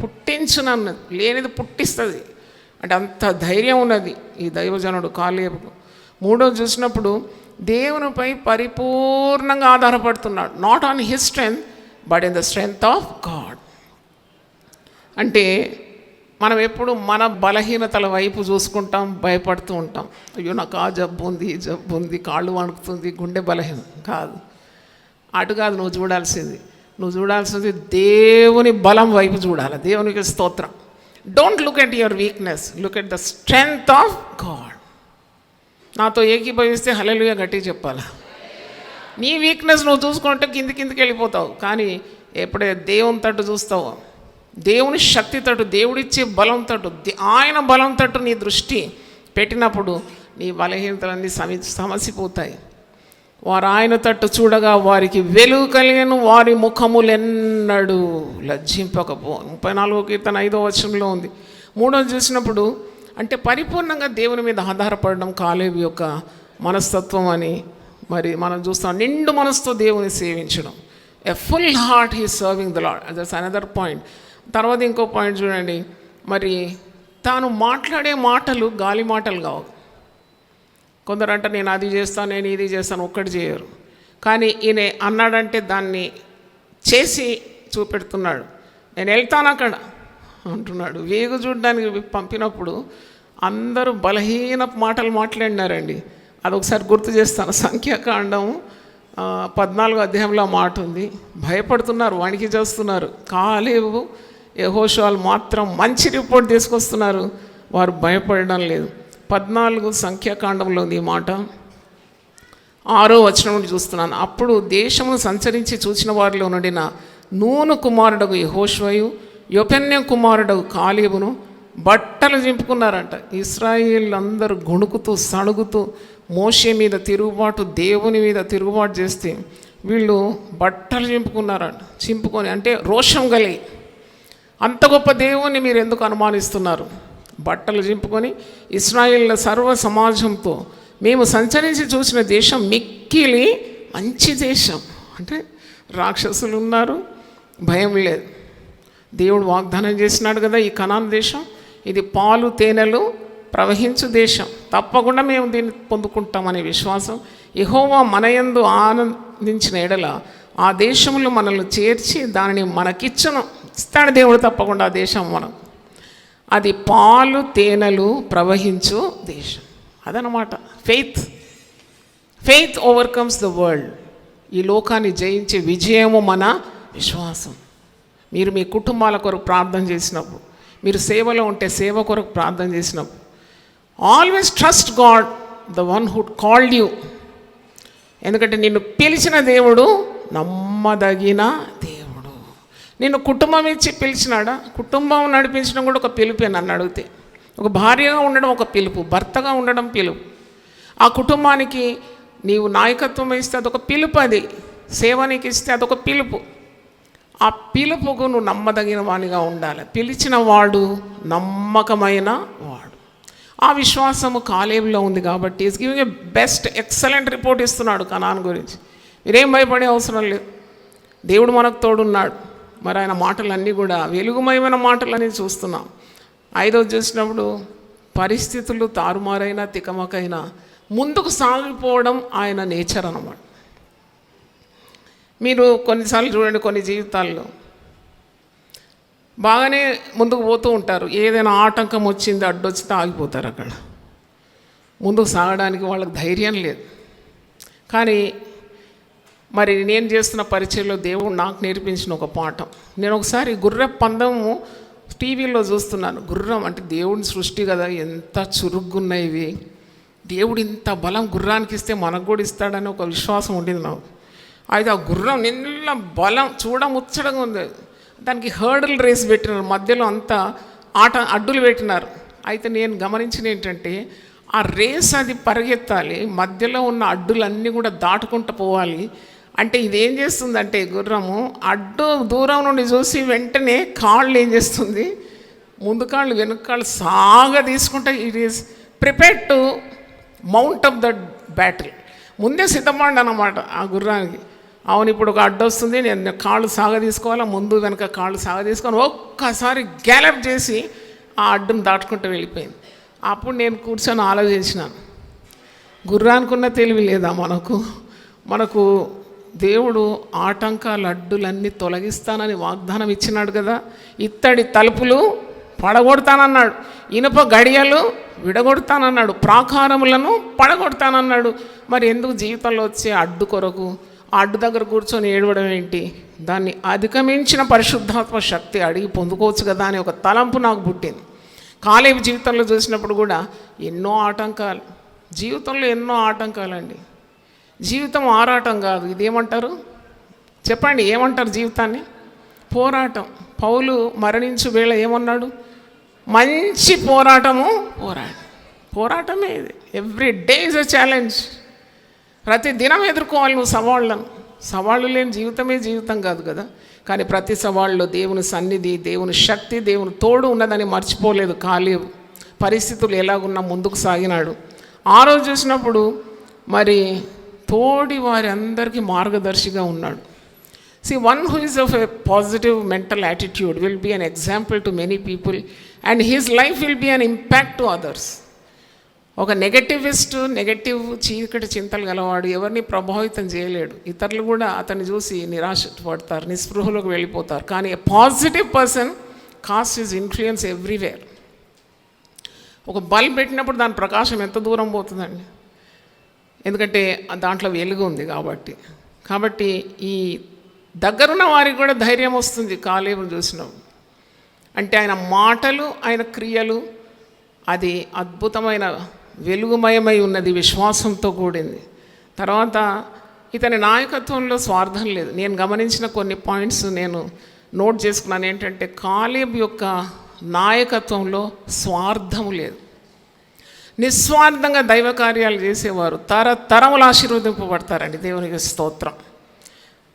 పుట్టించునన్నది, లేనిది పుట్టిస్తుంది. అంటే అంత ధైర్యం ఉన్నది ఈ దైవజనుడు కాలేబుకు. మూడోది చూసినప్పుడు దేవునిపై పరిపూర్ణంగా ఆధారపడుతున్నాడు. Not on his strength but in the strength of God. అంటే మనం ఎప్పుడు మన బలహీనతల వైపు చూసుకుంటాం, భయపడుతూ ఉంటాం. అయ్యో నాకు ఆ జబ్బు ఉంది, ఈ జబ్బు ఉంది, కాళ్ళు వణుకుతుంది, గుండె బలహీనం. కాదు, అటు కాదు నువ్వు చూడాల్సింది. నువ్వు చూడాల్సింది దేవుని బలం వైపు చూడాలి. దేవునికి స్తోత్రం. Don't look at your weakness, look at the strength of God. నాతో ఏకీభవిస్తే హల్లెలూయా గట్టిగా చెప్పాలా. నీ వీక్నెస్ నువ్వు చూసుకుంటే కిందికి వెళ్ళిపోతావు. కానీ ఎప్పుడే దేవుని తట్టు చూస్తావో, దేవుని శక్తి తట్టు, దేవుడిచ్చే బలం తట్టు, ఆయన బలం తట్టు నీ దృష్టి పెట్టినప్పుడు నీ బలహీనతలన్నీ సమసిపోతాయి. వారు ఆయన తట్టు చూడగా వారికి వెలుగు కలిగిన వారి ముఖములెన్నడూ లజ్జింపకపో. 34వ కీర్తన 5వ వచనంలో ఉంది. 3వ చూసినప్పుడు అంటే పరిపూర్ణంగా దేవుని మీద ఆధారపడడం కాలేబు యొక్క మనస్తత్వం అని మరి మనం చూస్తాం. నిండు మనసుతో దేవుని సేవించడం, a full heart he serving the lord. That's another point. తర్వాత ఇంకో పాయింట్ చూడండి, మరి తాను మాట్లాడే మాటలు గాలి మాటలు కావు. కొందరు అంటే నేను అది చేస్తాను, నేను ఇది చేస్తాను, ఒక్కటి చేయరు. కానీ ఈయన అన్నాడంటే దాన్ని చేసి చూపెడుతున్నాడు. నేను వెళ్తాను అక్కడ అంటున్నాడు. వేగు చూడడానికి పంపినప్పుడు అందరూ బలహీన మాటలు మాట్లాడినారండి. అదొకసారి గుర్తు చేస్తాను. సంఖ్యాకాండం 14వ అధ్యాయంలో మాట ఉంది. భయపడుతున్నారు, వణికి చేస్తున్నారు. కాలేబు యెహోషువలు మాత్రం మంచి రిపోర్ట్ తీసుకొస్తున్నారు. వారు భయపడడం లేదు. 14 సంఖ్యాకాండంలో ఉంది ఈ మాట. 6వ వచనం నుండి చూస్తున్నాను. అప్పుడు దేశమును సంచరించి చూసిన వారిలో నుండిన నూను కుమారుడగు యెహోషువయు యొపెన్య కుమారుడగు కాలేబును బట్టలు చింపుకున్నారంట. ఇశ్రాయేలు అందరూ గొణుకుతూ సణుగుతూ మోషే మీద తిరుగుబాటు, దేవుని మీద తిరుగుబాటు చేస్తే వీళ్ళు బట్టలు చింపుకున్నారంట. చింపుకొని అంటే రోషం కలిగి, అంత గొప్ప దేవుని మీరు ఎందుకు అనుమానిస్తున్నారు? బట్టలు చింపుకొని ఇశ్రాయేళ్ల సర్వ సమాజంతో మేము సంచరించి చూసిన దేశం మిక్కిలి మంచి దేశం. అంటే రాక్షసులు ఉన్నారు, భయం లేదు. దేవుడు వాగ్దానం చేసినాడు కదా, ఈ కనాన్ దేశం ఇది పాలు తేనెలు ప్రవహించు దేశం, తప్పకుండా మేము దీన్ని పొందుకుంటామనే విశ్వాసం. యెహోవా మన యందు ఆనందించిన ఎడల ఆ దేశంలో మనల్ని చేర్చి దానిని మనకిచ్చును. ఇస్తాడు దేవుడు తప్పకుండా ఆ దేశం మనం. అది పాలు తేనెలు ప్రవహించు దేశం. అదనమాట faith. Faith overcomes the world. ఈ లోకాన్ని జయించే విజయము మన విశ్వాసం. మీరు మీ కుటుంబాల కొరకు ప్రార్థన చేసినప్పుడు, మీరు సేవలో ఉంటే సేవ కొరకు ప్రార్థన చేసినప్పుడు, always trust God, the one who called you. ఎందుకంటే నిన్ను పిలిచిన దేవుడు నమ్మదగిన దేవుడు. నిన్ను కుటుంబం ఇచ్చి పిలిచినాడా? కుటుంబం నడిపించడం కూడా ఒక పిలుపే. నన్ను అడిగితే ఒక భార్యగా ఉండడం ఒక పిలుపు, భర్తగా ఉండడం పిలుపు. ఆ కుటుంబానికి నీవు నాయకత్వం ఇస్తే అదొక పిలుపు, అది సేవ నీకు ఇస్తే అదొక పిలుపు. ఆ పిలుపుకు నువ్వు నమ్మదగిన వానిగా ఉండాలి. పిలిచిన వాడు నమ్మకమైన వాడు. ఆ విశ్వాసము కాలేబులో ఉంది కాబట్టి is giving a best excellent report ఇస్తున్నాడు కనాన్ గురించి. మీరేం భయపడే అవసరం లేదు, దేవుడు మనకు తోడున్నాడు. మరి ఆయన మాటలన్నీ కూడా వెలుగుమయమైన మాటలని చూస్తున్నాం. 5వది చూసినప్పుడు పరిస్థితులు తారుమారైనా తికమకైనా ముందుకు సాగిపోవడం ఆయన నేచర్ అన్నమాట. మీరు కొన్నిసార్లు చూడండి, కొన్ని జీవితాల్లో బాగానే ముందుకు పోతూ ఉంటారు, ఏదైనా ఆటంకం వచ్చింది అడ్డొచ్చితే ఆగిపోతారు. అక్కడ ముందుకు సాగడానికి వాళ్ళకి ధైర్యం లేదు. కానీ మరి నేను చేస్తున్న పరిచయంలో దేవుడు నాకు నేర్పించిన ఒక పాఠం. నేను ఒకసారి గుర్రం పందెము టీవీలో చూస్తున్నాను. గుర్రం అంటే దేవుని సృష్టి కదా, ఎంత చురుగ్గున్నాయి ఇవి. దేవుడు ఇంత బలం గుర్రానికి ఇస్తే మనకు కూడా ఇస్తాడని ఒక విశ్వాసం ఉండింది నాకు. అయితే ఆ గుర్రం నిన్న బలం చూడముచ్చడగా ఉంది. దానికి హర్డల్ రేస్ పెట్టినారు, మధ్యలో అంతా అడ్డులు పెట్టినారు. అయితే నేను గమనించిన ఏంటంటే ఆ రేస్ అది పరిగెత్తాలి, మధ్యలో ఉన్న అడ్డులన్నీ కూడా దాటుకుంటూ పోవాలి. అంటే ఇదేం చేస్తుందంటే గుర్రము అడ్డు దూరం నుండి చూసి వెంటనే కాళ్ళు ఏం చేస్తుంది, ముందు కాళ్ళు వెనుక కాళ్ళు సాగా తీసుకుంటే it is prepared to mount up the battle. ముందే సిద్ధపడి అన్నమాట ఆ గుర్రానికి. అవును, ఇప్పుడు ఒక అడ్డు వస్తుంది, నేను కాళ్ళు సాగ తీసుకోవాలా, ముందు వెనక కాళ్ళు సాగ తీసుకొని ఒక్కసారి గ్యాలప్ చేసి ఆ అడ్డును దాటుకుంటూ వెళ్ళిపోయింది. అప్పుడు నేను కూర్చొని ఆలోచించినాను, గుర్రానికి ఉన్న తెలివి లేదా మనకు దేవుడు ఆటంకాలు అడ్డులన్నీ తొలగిస్తానని వాగ్దానం ఇచ్చినాడు కదా. ఇత్తడి తలుపులు పడగొడతానన్నాడు, ఇనుప గడియలు విడగొడతానన్నాడు, ప్రాకారములను పడగొడతానన్నాడు. మరి ఎందుకు జీవితంలో వచ్చే అడ్డు కొరకు ఆ అడ్డు దగ్గర కూర్చొని ఏడవడం ఏంటి? దాన్ని అధిగమించిన పరిశుద్ధాత్మ శక్తి అడిగి పొందుకోవచ్చు కదా అని ఒక తలంపు నాకు పుట్టింది. కాలేబు జీవితంలో చూసినప్పుడు కూడా ఎన్నో ఆటంకాలు, జీవితంలో ఎన్నో ఆటంకాలండి. జీవితం ఆరాటం కాదు, ఇదేమంటారు చెప్పండి, ఏమంటారు జీవితాన్ని? పోరాటం. పౌలు మరణించు వేళ ఏమన్నాడు? మంచి పోరాటమే ఇది. Every day is a challenge. ప్రతి దినం ఎదుర్కోవాలి నువ్వు సవాళ్ళు లేని జీవితమే జీవితం కాదు కదా. కానీ ప్రతి సవాళ్ళలో దేవుని సన్నిధి, దేవుని శక్తి, దేవుని తోడు ఉన్నదని మర్చిపోలేదు కాలేబు. పరిస్థితులు ఎలాగున్నా ముందుకు సాగినాడు. ఆ రోజు చూసినప్పుడు మరి తోడి వారి అందరికీ మార్గదర్శిగా ఉన్నాడు. See, one who is of a positive mental attitude will be an example to many people and his life will be an impact to others. ఒక నెగటివ్ చీకటి చింతలు గలవాడు ఎవరిని ప్రభావితం చేయలేడు. ఇతరులు కూడా అతన్ని చూసి నిరాశ పడతారు, నిస్పృహలోకి వెళ్ళిపోతారు. కానీ a positive person cast his influence everywhere. ఒక బల్బ్ పెట్టినప్పుడు దాని ప్రకాశం ఎంత దూరం పోతుందండి? ఎందుకంటే దాంట్లో వెలుగు ఉంది కాబట్టి ఈ దగ్గరున్న వారికి కూడా ధైర్యం వస్తుంది కాలేబును చూసినప్పుడు. అంటే ఆయన మాటలు, ఆయన క్రియలు అది అద్భుతమైన వెలుగుమయమై ఉన్నది, విశ్వాసంతో కూడింది. తర్వాత ఇతని నాయకత్వంలో స్వార్థం లేదు. నేను గమనించిన కొన్ని పాయింట్స్ నేను నోట్ చేసుకున్నాను. ఏంటంటే కాలేబు యొక్క నాయకత్వంలో స్వార్థము లేదు. నిస్వార్థంగా దైవ కార్యాలు చేసేవారు తరతరములు ఆశీర్వదింపబడతారండి. దేవునికి స్తోత్రం.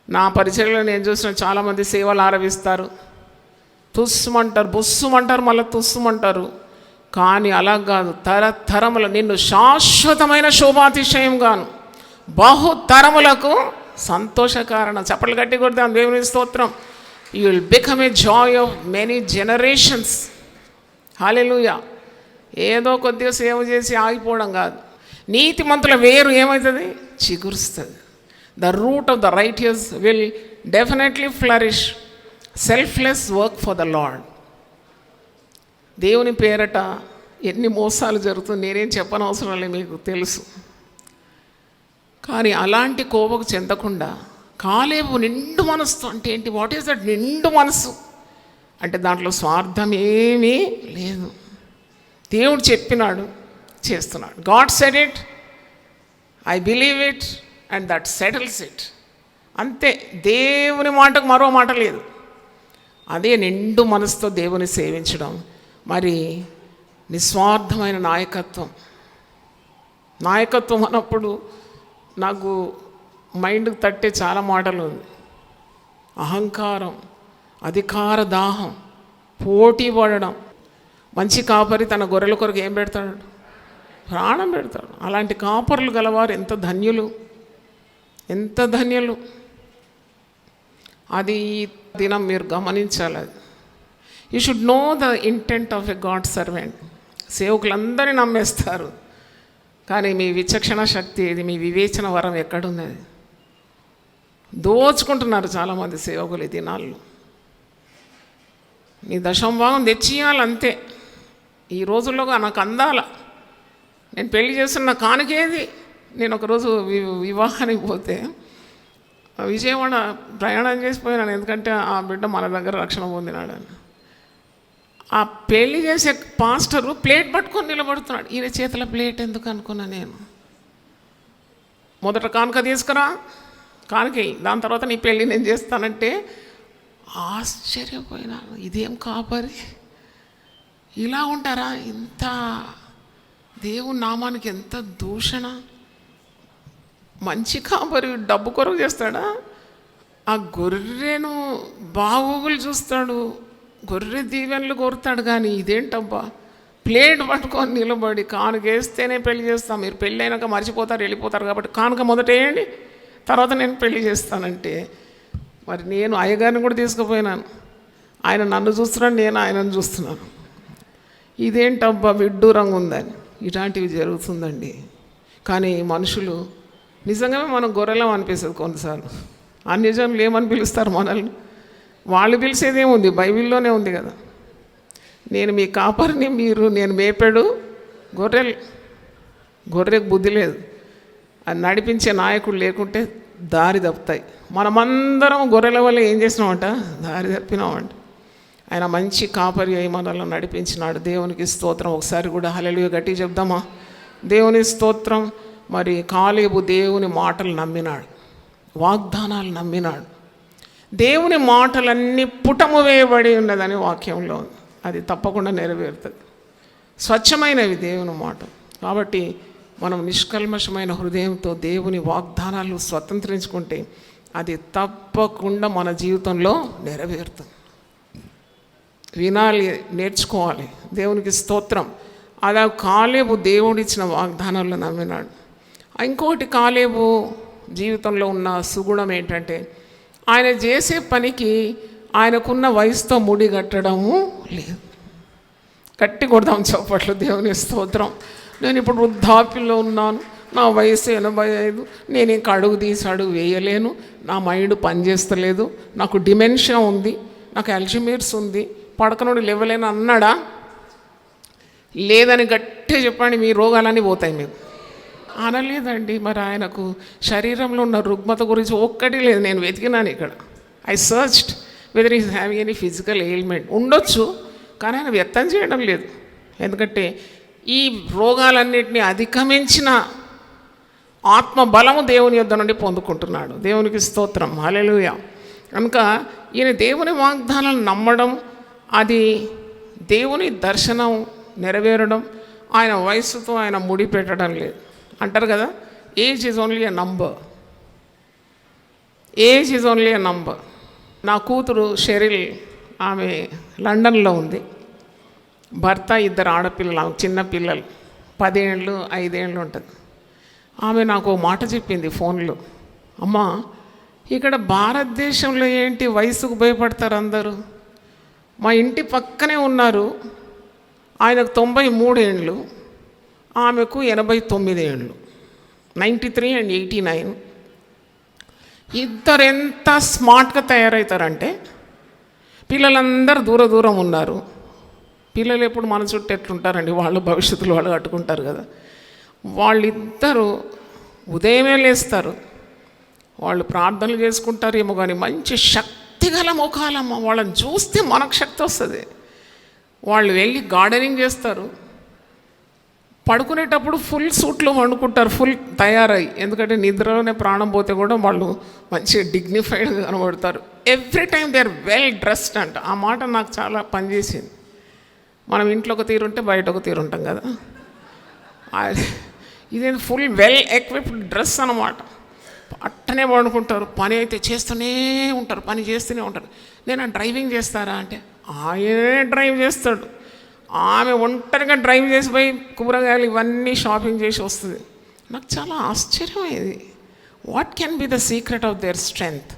నా పరిచయంలో నేను చూసిన చాలామంది సేవలు ఆరవిస్తారు, తుస్సుమంటారు, బుస్సుమంటారు, మళ్ళీ తుస్సుమంటారు. కానీ అలా కాదు, తరతరముల నిన్ను శాశ్వతమైన శోభాతిశయంగాను బహుతరములకు సంతోషకారణం. చప్పట్లు గట్టి కొడతాం దేవుని స్తోత్రం. You will become a joy of many generations. Hallelujah. ఏదో కొద్దిగా సేవ చేసి ఆగిపోవడం కాదు. నీతిమంతుల వేరు ఏమవుతుంది? చిగురుస్తుంది. The root of the righteous will definitely flourish. Selfless work for the Lord. దేవుని పేరట ఎన్ని మోసాలు జరుగుతుంది నేనేం చెప్పనవసరం లేదు, మీకు తెలుసు. కానీ అలాంటి కోపకు చెందకుండా కాలేబు నిండు మనస్సు అంటే ఏంటి? వాట్ ఈస్ దట్ నిండు మనస్సు అంటే? దాంట్లో స్వార్థం ఏమీ లేదు. దేవుడు చెప్పినాడు, చేస్తున్నాడు. God said it, I believe it and that settles it. అంతే, దేవుని మాటకు మరో మాట లేదు. అదే నిండు మనసుతో దేవుని సేవించడం. మరి నిస్వార్థమైన నాయకత్వం అన్నప్పుడు నాకు మైండ్కి తట్టే చాలా మాటలు ఉంది. అహంకారం, అధికార దాహం, పోటీ పడడం. మంచి కాపరి తన గొర్రెల కొరకు ఏం పెడతాడు? ప్రాణం పెడతాడు. అలాంటి కాపరులు గలవారు ఎంత ధన్యులు. అది ఈ దినం మీరు గమనించాలి. అది you should know the intent of a God servant. సేవకులందరినీ నమ్మేస్తారు, కానీ మీ విచక్షణ శక్తి ఏది? మీ వివేచన వరం ఎక్కడున్నది? దోచుకుంటున్నారు చాలామంది సేవకులు ఈ దినాల్లో. నీ దశంభాగం తెచ్చియాలంతే. ఈ రోజుల్లో నాకు అందాల, నేను పెళ్లి చేస్తున్న కానుకేది. నేను ఒకరోజు వివాహానికి పోతే విజయవాడ ప్రయాణం చేసిపోయినాను, ఎందుకంటే ఆ బిడ్డ మన దగ్గర రక్షణ పొందినాడని. ఆ పెళ్లి చేసే పాస్టరు ప్లేట్ పట్టుకొని నిలబడుతున్నాడు. ఈయన చేతిలో ప్లేట్ ఎందుకు అనుకున్నా నేను. మొదట కానుక తీసుకురా, కానుకే, దాని తర్వాత నీ పెళ్ళి నేను చేస్తానంటే ఆశ్చర్యపోయినాను. ఇదేం కాపరి, ఇలా ఉంటారా? ఇంత దేవుని నామానికి ఎంత దూషణ. మంచి కాపరి డబ్బు కొరకు చేస్తాడా? ఆ గొర్రెను బాగోగులు చూస్తాడు, గొర్రె దీవెనలు కోరుతాడు. కానీ ఇదేంటబ్బా, ప్లేట్ పట్టుకొని నిలబడి కానుక వేస్తేనే పెళ్లి చేస్తాం, మీరు పెళ్ళి అయినాక మర్చిపోతారు, వెళ్ళిపోతారు, కాబట్టి కానుక మొదట వేయండి, తర్వాత నేను పెళ్లి చేస్తానంటే. మరి నేను అయ్యగారిని కూడా తీసుకుపోయినాను. ఆయన నన్ను చూస్తున్నాను, నేను ఆయనను చూస్తున్నాను. ఇదేంటబ్బా విడ్డూరంగా ఉందని. ఇలాంటివి జరుగుతుందండి. కానీ మనుషులు నిజంగానే మనం గొర్రెలం అనిపిస్తుంది కొన్నిసార్లు. అన్యజనులు ఏమని పిలుస్తారు మనల్ని? వాళ్ళు పిలిచేదేముంది? బైబిల్లోనే ఉంది కదా, నేను మీ కాపరిని, నేను మేపాడు గొర్రెకు బుద్ధి లేదు. అది నడిపించే నాయకుడు లేకుంటే దారి తప్పుతాయి. మనమందరం గొర్రెల వల్ల ఏం చేసినామంట? దారి తప్పినామంట. ఆయన మంచి కాపరి అయి మనల్ని నడిపించినాడు. దేవునికి స్తోత్రం. ఒకసారి కూడా హల్లెలూయా గట్టిగా చెప్దామా? దేవుని స్తోత్రం. మరి కాలేబు దేవుని మాటలు నమ్మినాడు, వాగ్దానాలు నమ్మినాడు. దేవుని మాటలన్నీ పుటము వేయబడి ఉన్నదని వాక్యంలో ఉంది. అది తప్పకుండా నెరవేరుతుంది. స్వచ్ఛమైనవి దేవుని మాట. కాబట్టి మనం నిష్కల్మషమైన హృదయంతో దేవుని వాగ్దానాలు స్వతంత్రించుకుంటే అది తప్పకుండా మన జీవితంలో నెరవేరుతుంది. వినాలి, నేర్చుకోవాలి. దేవునికి స్తోత్రం. అలా కాలేబు దేవుడిచ్చిన వాగ్దానాల్లో నమ్మినాడు. ఇంకోటి కాలేబు జీవితంలో ఉన్న సుగుణం ఏంటంటే ఆయన చేసే పనికి ఆయనకున్న వయసుతో ముడి కట్టడము లేదు. గట్టి కొడదాం చప్పట్లు. దేవుని స్తోత్రం. నేను ఇప్పుడు వృద్ధాప్యంలో ఉన్నాను, నా వయసు 85, నేను ఇంక అడుగు తీసి అడుగు వేయలేను, నా మైండ్ పనిచేస్తలేదు, నాకు డిమెన్షియా ఉంది, నాకు అల్జీమర్స్ ఉంది, పడకనుడు లేవలేను అన్నాడా? లేదని గట్టిగా చెప్పండి, మీ రోగాలన్నీ పోతాయి మీకు. అనలేదండి. మరి ఆయనకు శరీరంలో ఉన్న రుగ్మత గురించి ఒక్కటి లేదు. నేను వెతికినాను ఇక్కడ. I searched whether is having any physical ailment. ఉండొచ్చు, కానీ ఆయన వ్యక్తం చేయడం లేదు. ఎందుకంటే ఈ రోగాలన్నింటినీ అధిగమించిన ఆత్మ బలము దేవుని యొద్ద నుండి పొందుకుంటున్నాడు. దేవునికి స్తోత్రం. హల్లెలూయా. కనుక ఈయన దేవుని వాగ్దానాలను నమ్మడం, అది దేవుని దర్శనం నెరవేరడం, ఆయన వయసుతో ఆయన ముడి పెట్టడం లేదు. అంటారు కదా, age is only a number. Age is only a number. నా కూతురు షెరిల్, ఆమె లండన్లో ఉంది. భర్త, 2 ఆడపిల్లలు, చిన్న పిల్లలు, 10 ఏళ్ళు 5 ఏళ్ళు ఉంటుంది. ఆమె నాకు ఓ మాట చెప్పింది ఫోన్లో. అమ్మా, ఇక్కడ భారతదేశంలో ఏంటి వయసుకు భయపడతారు అందరూ? మా ఇంటి పక్కనే ఉన్నారు, ఆయనకు 93 ఏళ్ళు, ఆమెకు 89 ఏళ్ళు, 93 and 89. ఇద్దరు ఎంత స్మార్ట్గా తయారవుతారంటే, పిల్లలందరూ దూరం ఉన్నారు. పిల్లలు ఎప్పుడు మన చుట్టూ ఎట్లుంటారండి, వాళ్ళు భవిష్యత్తులో వాళ్ళు కట్టుకుంటారు కదా. వాళ్ళిద్దరూ ఉదయమే లేస్తారు, వాళ్ళు ప్రార్థనలు చేసుకుంటారేమో కానీ మంచి శక్తిగల ముఖాలమ్మ. వాళ్ళని చూస్తే మనకు శక్తి వస్తుంది. వాళ్ళు వెళ్ళి గార్డెనింగ్ చేస్తారు, పడుకునేటప్పుడు ఫుల్ సూట్లో వండుకుంటారు, ఫుల్ తయారై. ఎందుకంటే నిద్రలోనే ప్రాణం పోతే కూడా వాళ్ళు మంచిగా డిగ్నిఫైడ్గా కనబడతారు. Every time they are well dressed అంట. ఆ మాట నాకు చాలా పనిచేసింది. మనం ఇంట్లో ఒక తీరు ఉంటే బయట ఒక తీరు ఉంటాం కదా, ఇదే ఫుల్ వెల్ ఎక్విప్డ్ డ్రెస్ అన్నమాట. అట్టనే వండుకుంటారు, పని అయితే చేస్తూనే ఉంటారు, పని చేస్తూనే ఉంటారు. నేను డ్రైవింగ్ చేస్తారా అంటే ఆయనే డ్రైవ్ చేస్తాడు. ఆమె ఒంటరిగా డ్రైవ్ చేసి పోయి కూరగాయలు ఇవన్నీ షాపింగ్ చేసి వస్తుంది. నాకు చాలా ఆశ్చర్యం ఇది. What can be the secret of their strength?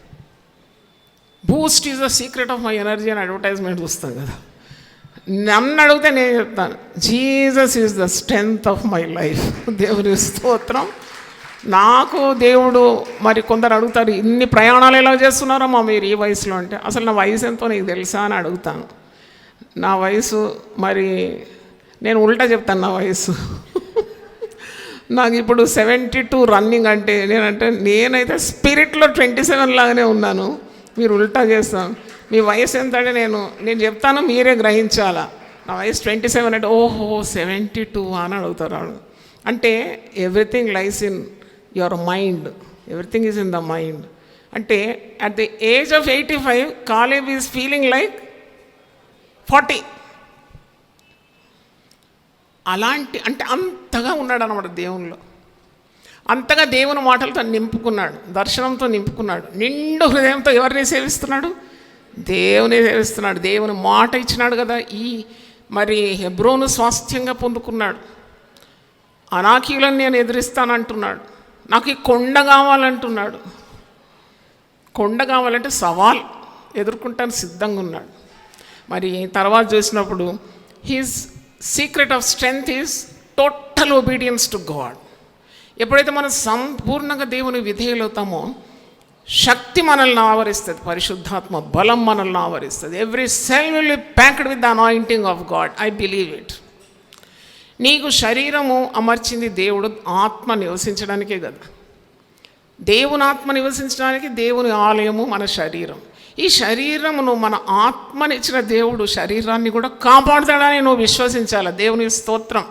Boost is the secret of my energy అని అడ్వర్టైజ్మెంట్ చూస్తాం కదా. నన్ను అడిగితే నేను చెప్తాను, Jesus is the strength of my life. దేవుని స్తోత్రం. నాకు దేవుడు, మరి కొందరు అడుగుతారు, ఇన్ని ప్రయాణాలు ఎలా చేస్తున్నారమ్మా మీరు ఈ వయసులో అంటే, అసలు నా వయసు ఎంతో నీకు తెలుసా అని అడుగుతాను. నా వయసు మరి నేను ఉల్టా చెప్తాను నా వయసు. నాకు ఇప్పుడు 72 రన్నింగ్ అంటే నేనైతే స్పిరిట్లో 27 లాగానే ఉన్నాను. మీరు ఉల్టా చేస్తాను. మీ వయసు ఎంత అంటే నేను చెప్తాను, మీరే గ్రహించాలా. నా వయసు 27 అంటే ఓహో 72 అని అడుగుతారు వాళ్ళు. అంటే everything lies in your mind, everything is in the mind. అంటే at the age of 85 Caleb is feeling like 40. అలాంటి అంటే అంతగా ఉన్నాడు అన్నమాట దేవునిలో. అంతగా దేవుని మాటలతో నింపుకున్నాడు, దర్శనంతో నింపుకున్నాడు. నిండు హృదయంతో ఎవరిని సేవిస్తున్నాడు? దేవుని సేవిస్తున్నాడు. దేవుని మాట ఇచ్చినాడు కదా. ఈ మరి హెబ్రోను స్వాస్థ్యంగా పొందుకున్నాడు. అనాకీయులను నేను ఎదిరిస్తానంటున్నాడు. నాకు ఈ కొండ కావాలంటున్నాడు. కొండ కావాలంటే సవాల్ ఎదుర్కొంటానికి సిద్ధంగా ఉన్నాడు. మరి తర్వాత చూసినప్పుడు his secret of strength is total obedience to God. ఎప్పుడైతే మనం సంపూర్ణంగా దేవుని విధేయులవుతామో శక్తి మనల్ని ఆవరిస్తుంది, పరిశుద్ధాత్మ బలం మనల్ని ఆవరిస్తుంది. Every cell will be packed with the anointing of God. I believe it. నీకు శరీరము అమర్చింది దేవుడు ఆత్మ నివసించడానికే కదా. దేవుని ఆత్మ నివసించడానికి దేవుని ఆలయము మన శరీరం. ఈ శరీరమును మన ఆత్మనిచ్చిన దేవుడు శరీరాన్ని కూడా కాపాడుతాడని నువ్వు విశ్వసించాలి. దేవుని స్తోత్రం.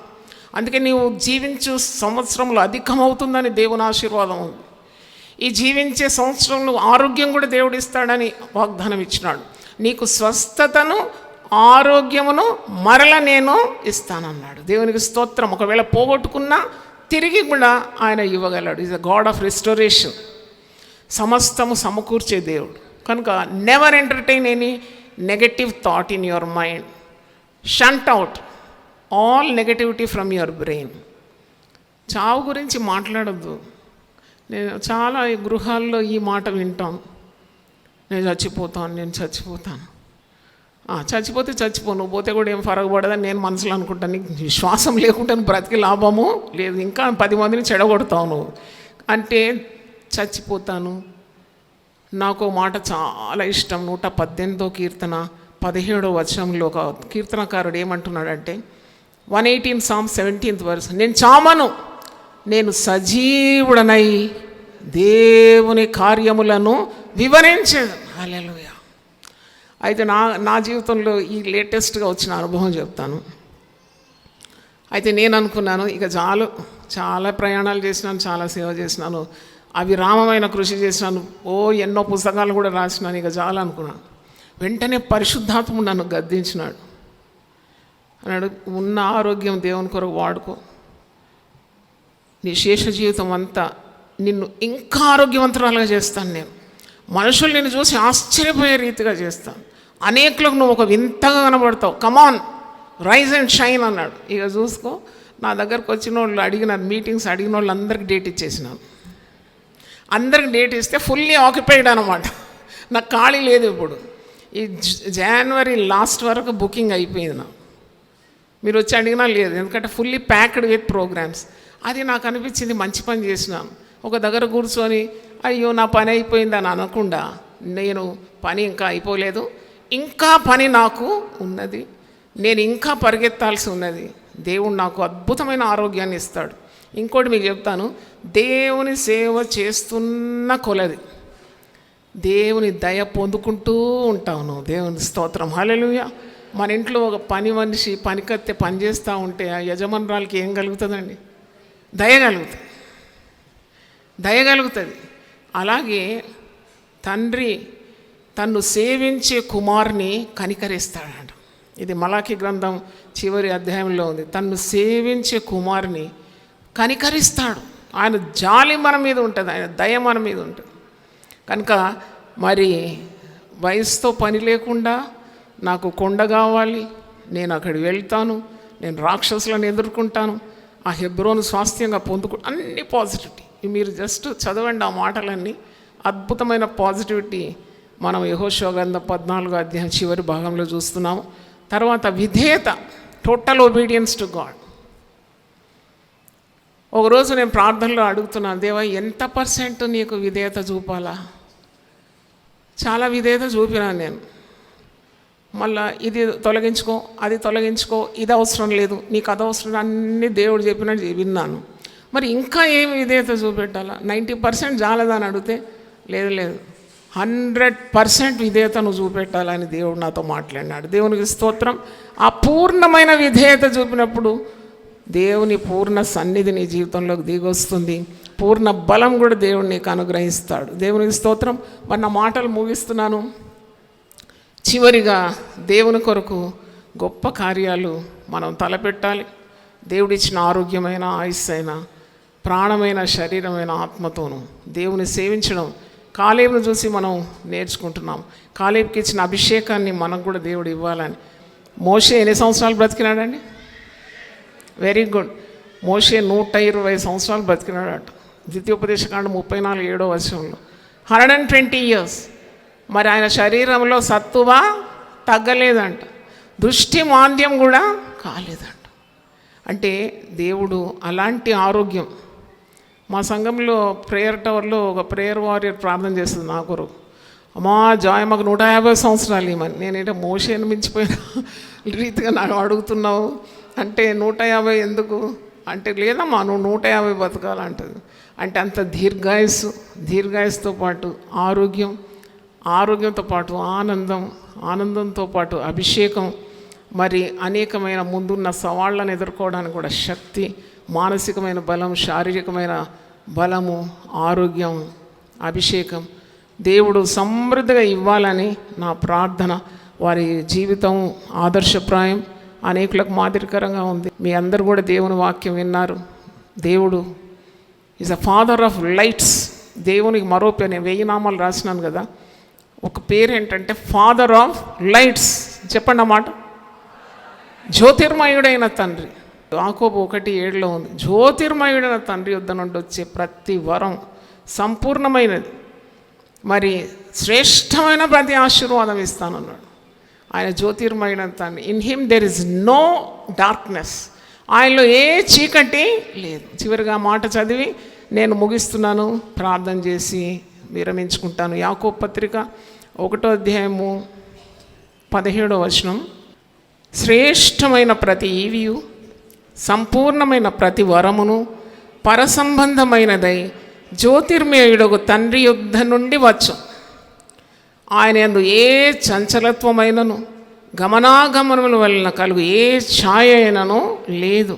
అందుకే నీవు జీవించు సంవత్సరంలో అధికమవుతుందని దేవుని ఆశీర్వాదం ఉంది. ఈ జీవించే సంవత్సరంలో ఆరోగ్యం కూడా దేవుడు ఇస్తాడని వాగ్దానం ఇచ్చినాడు. నీకు స్వస్థతను ఆరోగ్యమును మరల నేను ఇస్తానన్నాడు. దేవునికి స్తోత్రం. ఒకవేళ పోగొట్టుకున్నా తిరిగి కూడా ఆయన ఇవ్వగలడు. Is a God of restoration. సమస్తము సమకూర్చే దేవుడు. కనుక never entertain any negative thought in your mind. Shunt out all negativity from your brain. చావు గురించి మాట్లాడద్దు. నేను చాలా గృహాల్లో ఈ మాట వింటాను, నేను చచ్చిపోతాను. చచ్చిపోతే చచ్చిపో, నువ్వు పోతే కూడా ఏం ఫరక పడదని నేను మనసులో అనుకుంటాను. నీకు విశ్వాసం లేకుంటే నువ్వు బ్రతికి లాభము లేదు, ఇంకా 10 మందిని చెడగొడతావు నువ్వు. అంటే చచ్చిపోతాను. నాకు మాట చాలా ఇష్టం. 118వ కీర్తన 17వ వచనంలో ఒక కీర్తనకారుడు ఏమంటున్నాడంటే 118 Psalm 17th verse, నేను చామను, నేను సజీవుడనై దేవుని కార్యములను వివరించేది. హల్లెలూయా. అయితే నా జీవితంలో ఈ లేటెస్ట్గా వచ్చిన అనుభవం చెప్తాను. అయితే నేను అనుకున్నాను ఇక చాలు, చాలా ప్రయాణాలు చేసినాను, చాలా సేవ చేసినాను, అవిరామమైన కృషి చేసినాను, ఎన్నో పుస్తకాలు కూడా రాసినాను, ఇక చాలు అనుకున్నాను. వెంటనే పరిశుద్ధాత్ముడు నన్ను గద్దించినాడు. అన్నాడు, ఉన్న ఆరోగ్యం దేవుని కొరకు వాడుకో, నీ శేష జీవితం అంతా నిన్ను ఇంకా ఆరోగ్యవంతురాలుగా చేస్తాను. నేను మనుషులు నిన్ను చూసి ఆశ్చర్యపోయే రీతిగా చేస్తాను. అనేకులకు నువ్వు ఒక వింతగా కనబడతావు. కమాన్, రైజ్ అండ్ షైన్ అన్నాడు. ఇక చూసుకో, నా దగ్గరకు వచ్చిన వాళ్ళు అడిగినారు, మీటింగ్స్ అడిగిన వాళ్ళు అందరికి డేట్ ఇచ్చేసినాను. అందరికి డేట్ ఇస్తే ఫుల్లీ ఆక్యుపైడ్ అనమాట. నాకు ఖాళీ లేదు. ఇప్పుడు ఈ జనవరి లాస్ట్ వరకు బుకింగ్ అయిపోయింది. నాకు మీరు వచ్చి అడిగినా లేదు, ఎందుకంటే ఫుల్లీ ప్యాక్డ్ విత్ ప్రోగ్రామ్స్. అది నాకు అనిపించింది మంచి పని చేసినాను. ఒక దగ్గర కూర్చొని అయ్యో నా పని అయిపోయిందని అనకుండా, నేను పని ఇంకా అయిపోలేదు, ఇంకా పని నాకు ఉన్నది, నేను ఇంకా పరిగెత్తాల్సి ఉన్నది. దేవుడు నాకు అద్భుతమైన ఆరోగ్యాన్ని ఇస్తాడు. ఇంకోటి మీకు చెప్తాను, దేవుని సేవ చేస్తున్న కొలది దేవుని దయ పొందుకుంటూ ఉంటాను. దేవుని స్తోత్రం. హల్లెలూయా. మన ఇంట్లో ఒక పని మనిషి పనికత్తే పని చేస్తూ ఉంటే ఆ యజమానురాలకి ఏం కలుగుతుందండి? దయగలుగుతుంది. అలాగే తండ్రి తన్ను సేవించే కుమారుని కనికరిస్తాడంట. ఇది మలాకి గ్రంథం చివరి అధ్యాయంలో ఉంది. తన్ను సేవించే కుమారుని కనికరిస్తాడు. ఆయన జాలి మన మీద ఉంటుంది, ఆయన దయ మన మీద ఉంటుంది. కనుక మరి వయసుతో పని లేకుండా నాకు కొండ కావాలి, నేను అక్కడికి వెళ్తాను, నేను రాక్షసులను ఎదుర్కొంటాను, ఆ హెబ్రోను స్వాస్థ్యంగా అన్ని పాజిటివిటీ. మీరు జస్ట్ చదవండి ఆ మాటలన్నీ. అద్భుతమైన పాజిటివిటీ మనం యెహోషువ గ్రంథం 14వ అధ్యాయం చివరి భాగంలో చూస్తున్నాము. తర్వాత విధేయత, టోటల్ ఒబీడియన్స్ టు గాడ్. ఒకరోజు నేను ప్రార్థనలో అడుగుతున్నాను, దేవా ఎంత % నీకు విధేయత చూపాలా? చాలా విధేయత చూపినాను నేను. మళ్ళా ఇది తొలగించుకో, అది తొలగించుకో, ఇది అవసరం లేదు, నీకు అది అవసరం, అన్నీ దేవుడు చెప్పినట్టు విన్నాను. మరి ఇంకా ఏమి విధేయత చూపెట్టాలా? 90% చాలదని అడిగితే లేదు 100% విధేయత నువ్వు చూపెట్టాలని దేవుడు నాతో మాట్లాడినాడు. దేవునికి స్తోత్రం. ఆ పూర్ణమైన విధేయత చూపినప్పుడు దేవుని పూర్ణ సన్నిధి నీ జీవితంలోకి దిగొస్తుంది. పూర్ణ బలం కూడా దేవుడు నీకు అనుగ్రహిస్తాడు. దేవునికి స్తోత్రం. మరి నా మాటలు ముగిస్తున్నాను. చివరిగా దేవుని కొరకు గొప్ప కార్యాలు మనం తలపెట్టాలి. దేవుడిచ్చిన ఆరోగ్యమైన, ఆయుస్సైన, ప్రాణమైన, శరీరమైన, ఆత్మతోనూ దేవుని సేవించడం కాలేబును చూసి మనం నేర్చుకుంటున్నాం. కాలేబుకి ఇచ్చిన అభిషేకాన్ని మనకు కూడా దేవుడు ఇవ్వాలని. మోషే ఎన్ని సంవత్సరాలు బ్రతికినాడండి? Very good. మోషే 120 సంవత్సరాలు బ్రతికినాడట. ద్వితీయోపదేశకాండం 34వ వచనంలో 120 years. మరి ఆయన శరీరంలో సత్తువ తగ్గలేదంట, దృష్టి మాంద్యం కూడా కాలేదంట. అంటే దేవుడు అలాంటి ఆరోగ్యం. మా సంఘంలో ప్రేయర్ టవర్లో ఒక ప్రేయర్ వారియర్ ప్రార్థన చేస్తుంది నా కొరకు. అమ్మా జాయ్, మాకు 150 సంవత్సరాలు ఇవ్వమని. నేనేంటే మోషేను మించిపోయిన రీతిగా నాకు అడుగుతున్నావు అంటే 150 ఎందుకు? అంటే లేదమ్మా నువ్వు 150 బతకాలంటది. అంటే అంత దీర్ఘాయుస్తో పాటు ఆరోగ్యంతో పాటు ఆనందంతో పాటు అభిషేకం, మరి అనేకమైన ముందున్న సవాళ్ళను ఎదుర్కోవడానికి కూడా శక్తి, మానసికమైన బలం, శారీరకమైన బలము, ఆరోగ్యం, అభిషేకం దేవుడు సమృద్ధిగా ఇవ్వాలని నా ప్రార్థన. వారి జీవితం ఆదర్శప్రాయం, అనేకులకు మాదిరికరంగా ఉంది. మీ అందరూ కూడా దేవుని వాక్యం విన్నారు. దేవుడు is a father of lights. దేవునికి మరో పేరు, నేను 1000 నామాలు రాసినాను కదా, ఒక పేరు ఏంటంటే ఫాదర్ ఆఫ్ లైట్స్. చెప్పండి అన్నమాట. జ్యోతిర్మయుడైన తండ్రి. యాకోబు 1:7 ఉంది, జ్యోతిర్మయుడైన తండ్రి యొద్ద నుండి వచ్చే ప్రతి వరం సంపూర్ణమైనది, మరి శ్రేష్టమైన ప్రతి ఆశీర్వాదం ఇస్తానన్నాడు. ఆయన జ్యోతిర్మయుడైన తండ్రి. In him there is no darkness. ఆయనలో ఏ చీకటి లేదు. చివరిగా మాట చదివి నేను ముగిస్తున్నాను, ప్రార్థన చేసి విరమించుకుంటాను. యాకోబు పత్రిక 1:17 శ్రేష్టమైన ప్రతి ఈవియు సంపూర్ణమైన ప్రతి వరమును పరసంబంధమైనదై జ్యోతిర్మయుడగు తండ్రి యొద్ద నుండి వచ్చు. ఆయన యందు ఏ చంచలత్వమైనను గమనాగమనముల వలన కలుగు ఏ ఛాయ అయినను లేదు.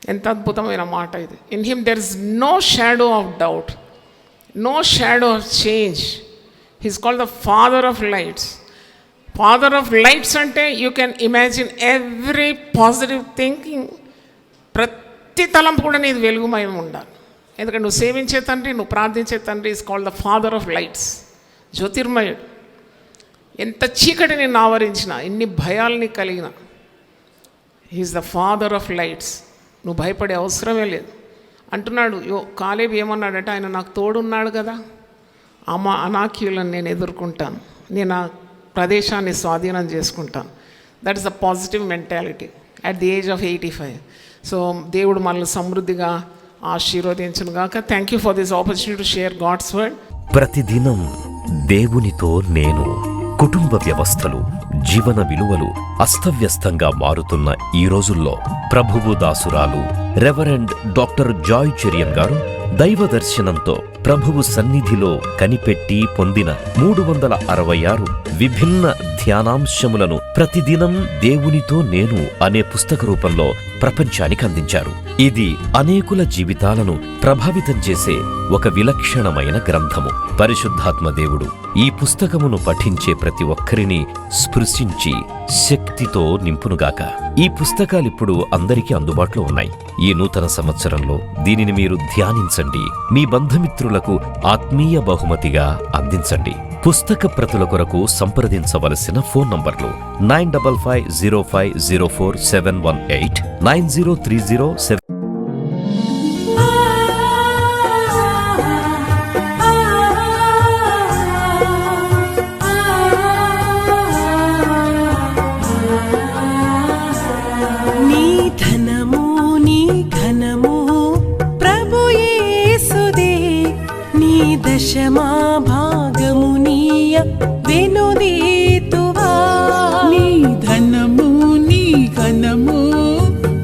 ఎంత అద్భుతమైన మాట ఇది. In him there is no shadow of doubt, no shadow of change. He's called the father of lights. Father of lights అంటే you can imagine every positive thinking. ప్రతి తలంపు కూడా నీది వెలుగుమయం ఉండాలి. ఎందుకంటే నువ్వు సేవించే తండ్రి, నువ్వు ప్రార్థించే తండ్రి is called the father of lights, జ్యోతిర్మయుడు. ఎంత చీకటి నేను ఆవరించిన, ఎన్ని భయాల్ని కలిగిన, he's the father of lights. నువ్వు భయపడే అవసరమే లేదు అంటున్నాడు. కాలేబు ఏమన్నాడంటే, ఆయన నాకు తోడున్నాడు కదా, అనాకీయులను నేను ఎదుర్కొంటాను, నేను ఆ ప్రదేశాన్ని స్వాధీనం చేసుకుంటాను. That is a positive mentality at the age of 85. So దేవుడు మనల్ని సమృద్ధిగా ఆశీర్వదించును గాక. Thank you for this opportunity to share God's word. ప్రతిదినం దేవునితో నేను. కుటుంబ వ్యవస్థలు, జీవన విలువలు అస్తవ్యస్తంగా మారుతున్న ఈ రోజుల్లో ప్రభువు దాసురాలు రెవరెండ్ డాక్టర్ జాయ్ చెరియన్ గారు దైవ దర్శనంతో ప్రభువు సన్నిధిలో కనిపెట్టి పొందిన 366 విభిన్న ధ్యానాంశములను ప్రతిదినం దేవునితో నేను అనే పుస్తక రూపంలో ప్రపంచానికి అందించారు. ఇది అనేకుల జీవితాలను ప్రభావితం చేసే ఒక విలక్షణమైన గ్రంథము. పరిశుద్ధాత్మ దేవుడు ఈ పుస్తకమును పఠించే ప్రతి ఒక్కరిని స్పృశించి శక్తితో నింపునుగాక. ఈ పుస్తకాలిప్పుడు అందరికీ అందుబాటులో ఉన్నాయి. ఈ నూతన సంవత్సరంలో దీనిని మీరు ధ్యానించండి, మీ బంధుమిత్రులకు ఆత్మీయ బహుమతిగా అందించండి. పుస్తక ప్రతుల కొరకు సంప్రదించవలసిన ఫోన్ నంబర్లు 9550504718, 9030. దశమా భాగమునీయ వెనుదీతువా. నీ ధనము నీ ఘనము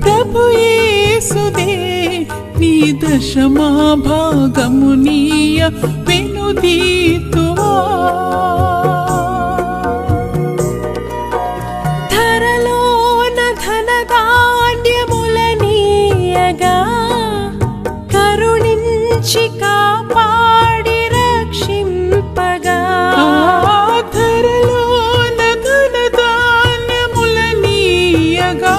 ప్రభు యేసుదే, నీ దశమా భాగమునీయ వెనుదీతువా. ధరలోన ధనధాన్యములనీయగా కరుణించి కాపాడి రక్షింపగా. ధరలోన ధనధాన్యములనీయగా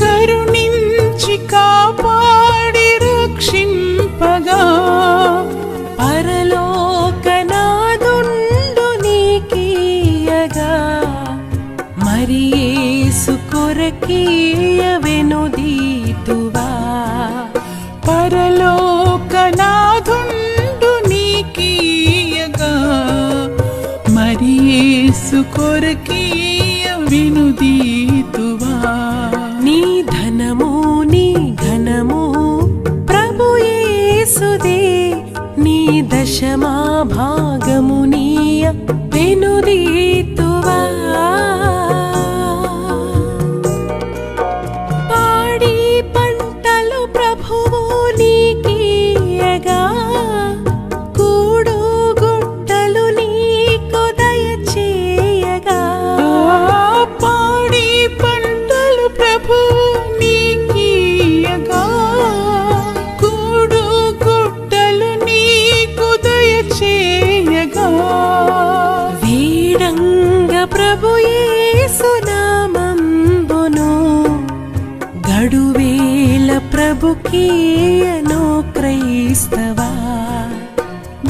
కరుణించి కాపాడి రక్షింపగా. పరలోకనాదుండు నీకీయగా మరి యేసు కొరకీయ వెనుదీతువా. పరలోకనాథుండు నీకీయగా మరి యేసు కొరకీయ వెనుదీతువా. నీ ధనము నీ ఘనము ప్రభు యేసుదే, నీ దశమా భాగమునీయ వెనుదీతువా. పాడి వేడంగ ప్రభు యేసు నామంబును గడువేల ప్రభుకీయను క్రైస్తవా.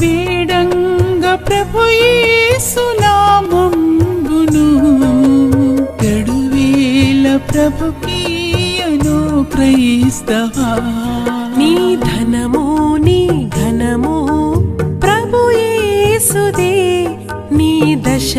వేడంగ ప్రభు యేసు నామంబును గడువేల ప్రభుకీయను క్రైస్తవా. నీ ధనము నీ ఘనము ప్రభు యేసుదే, నీ దశ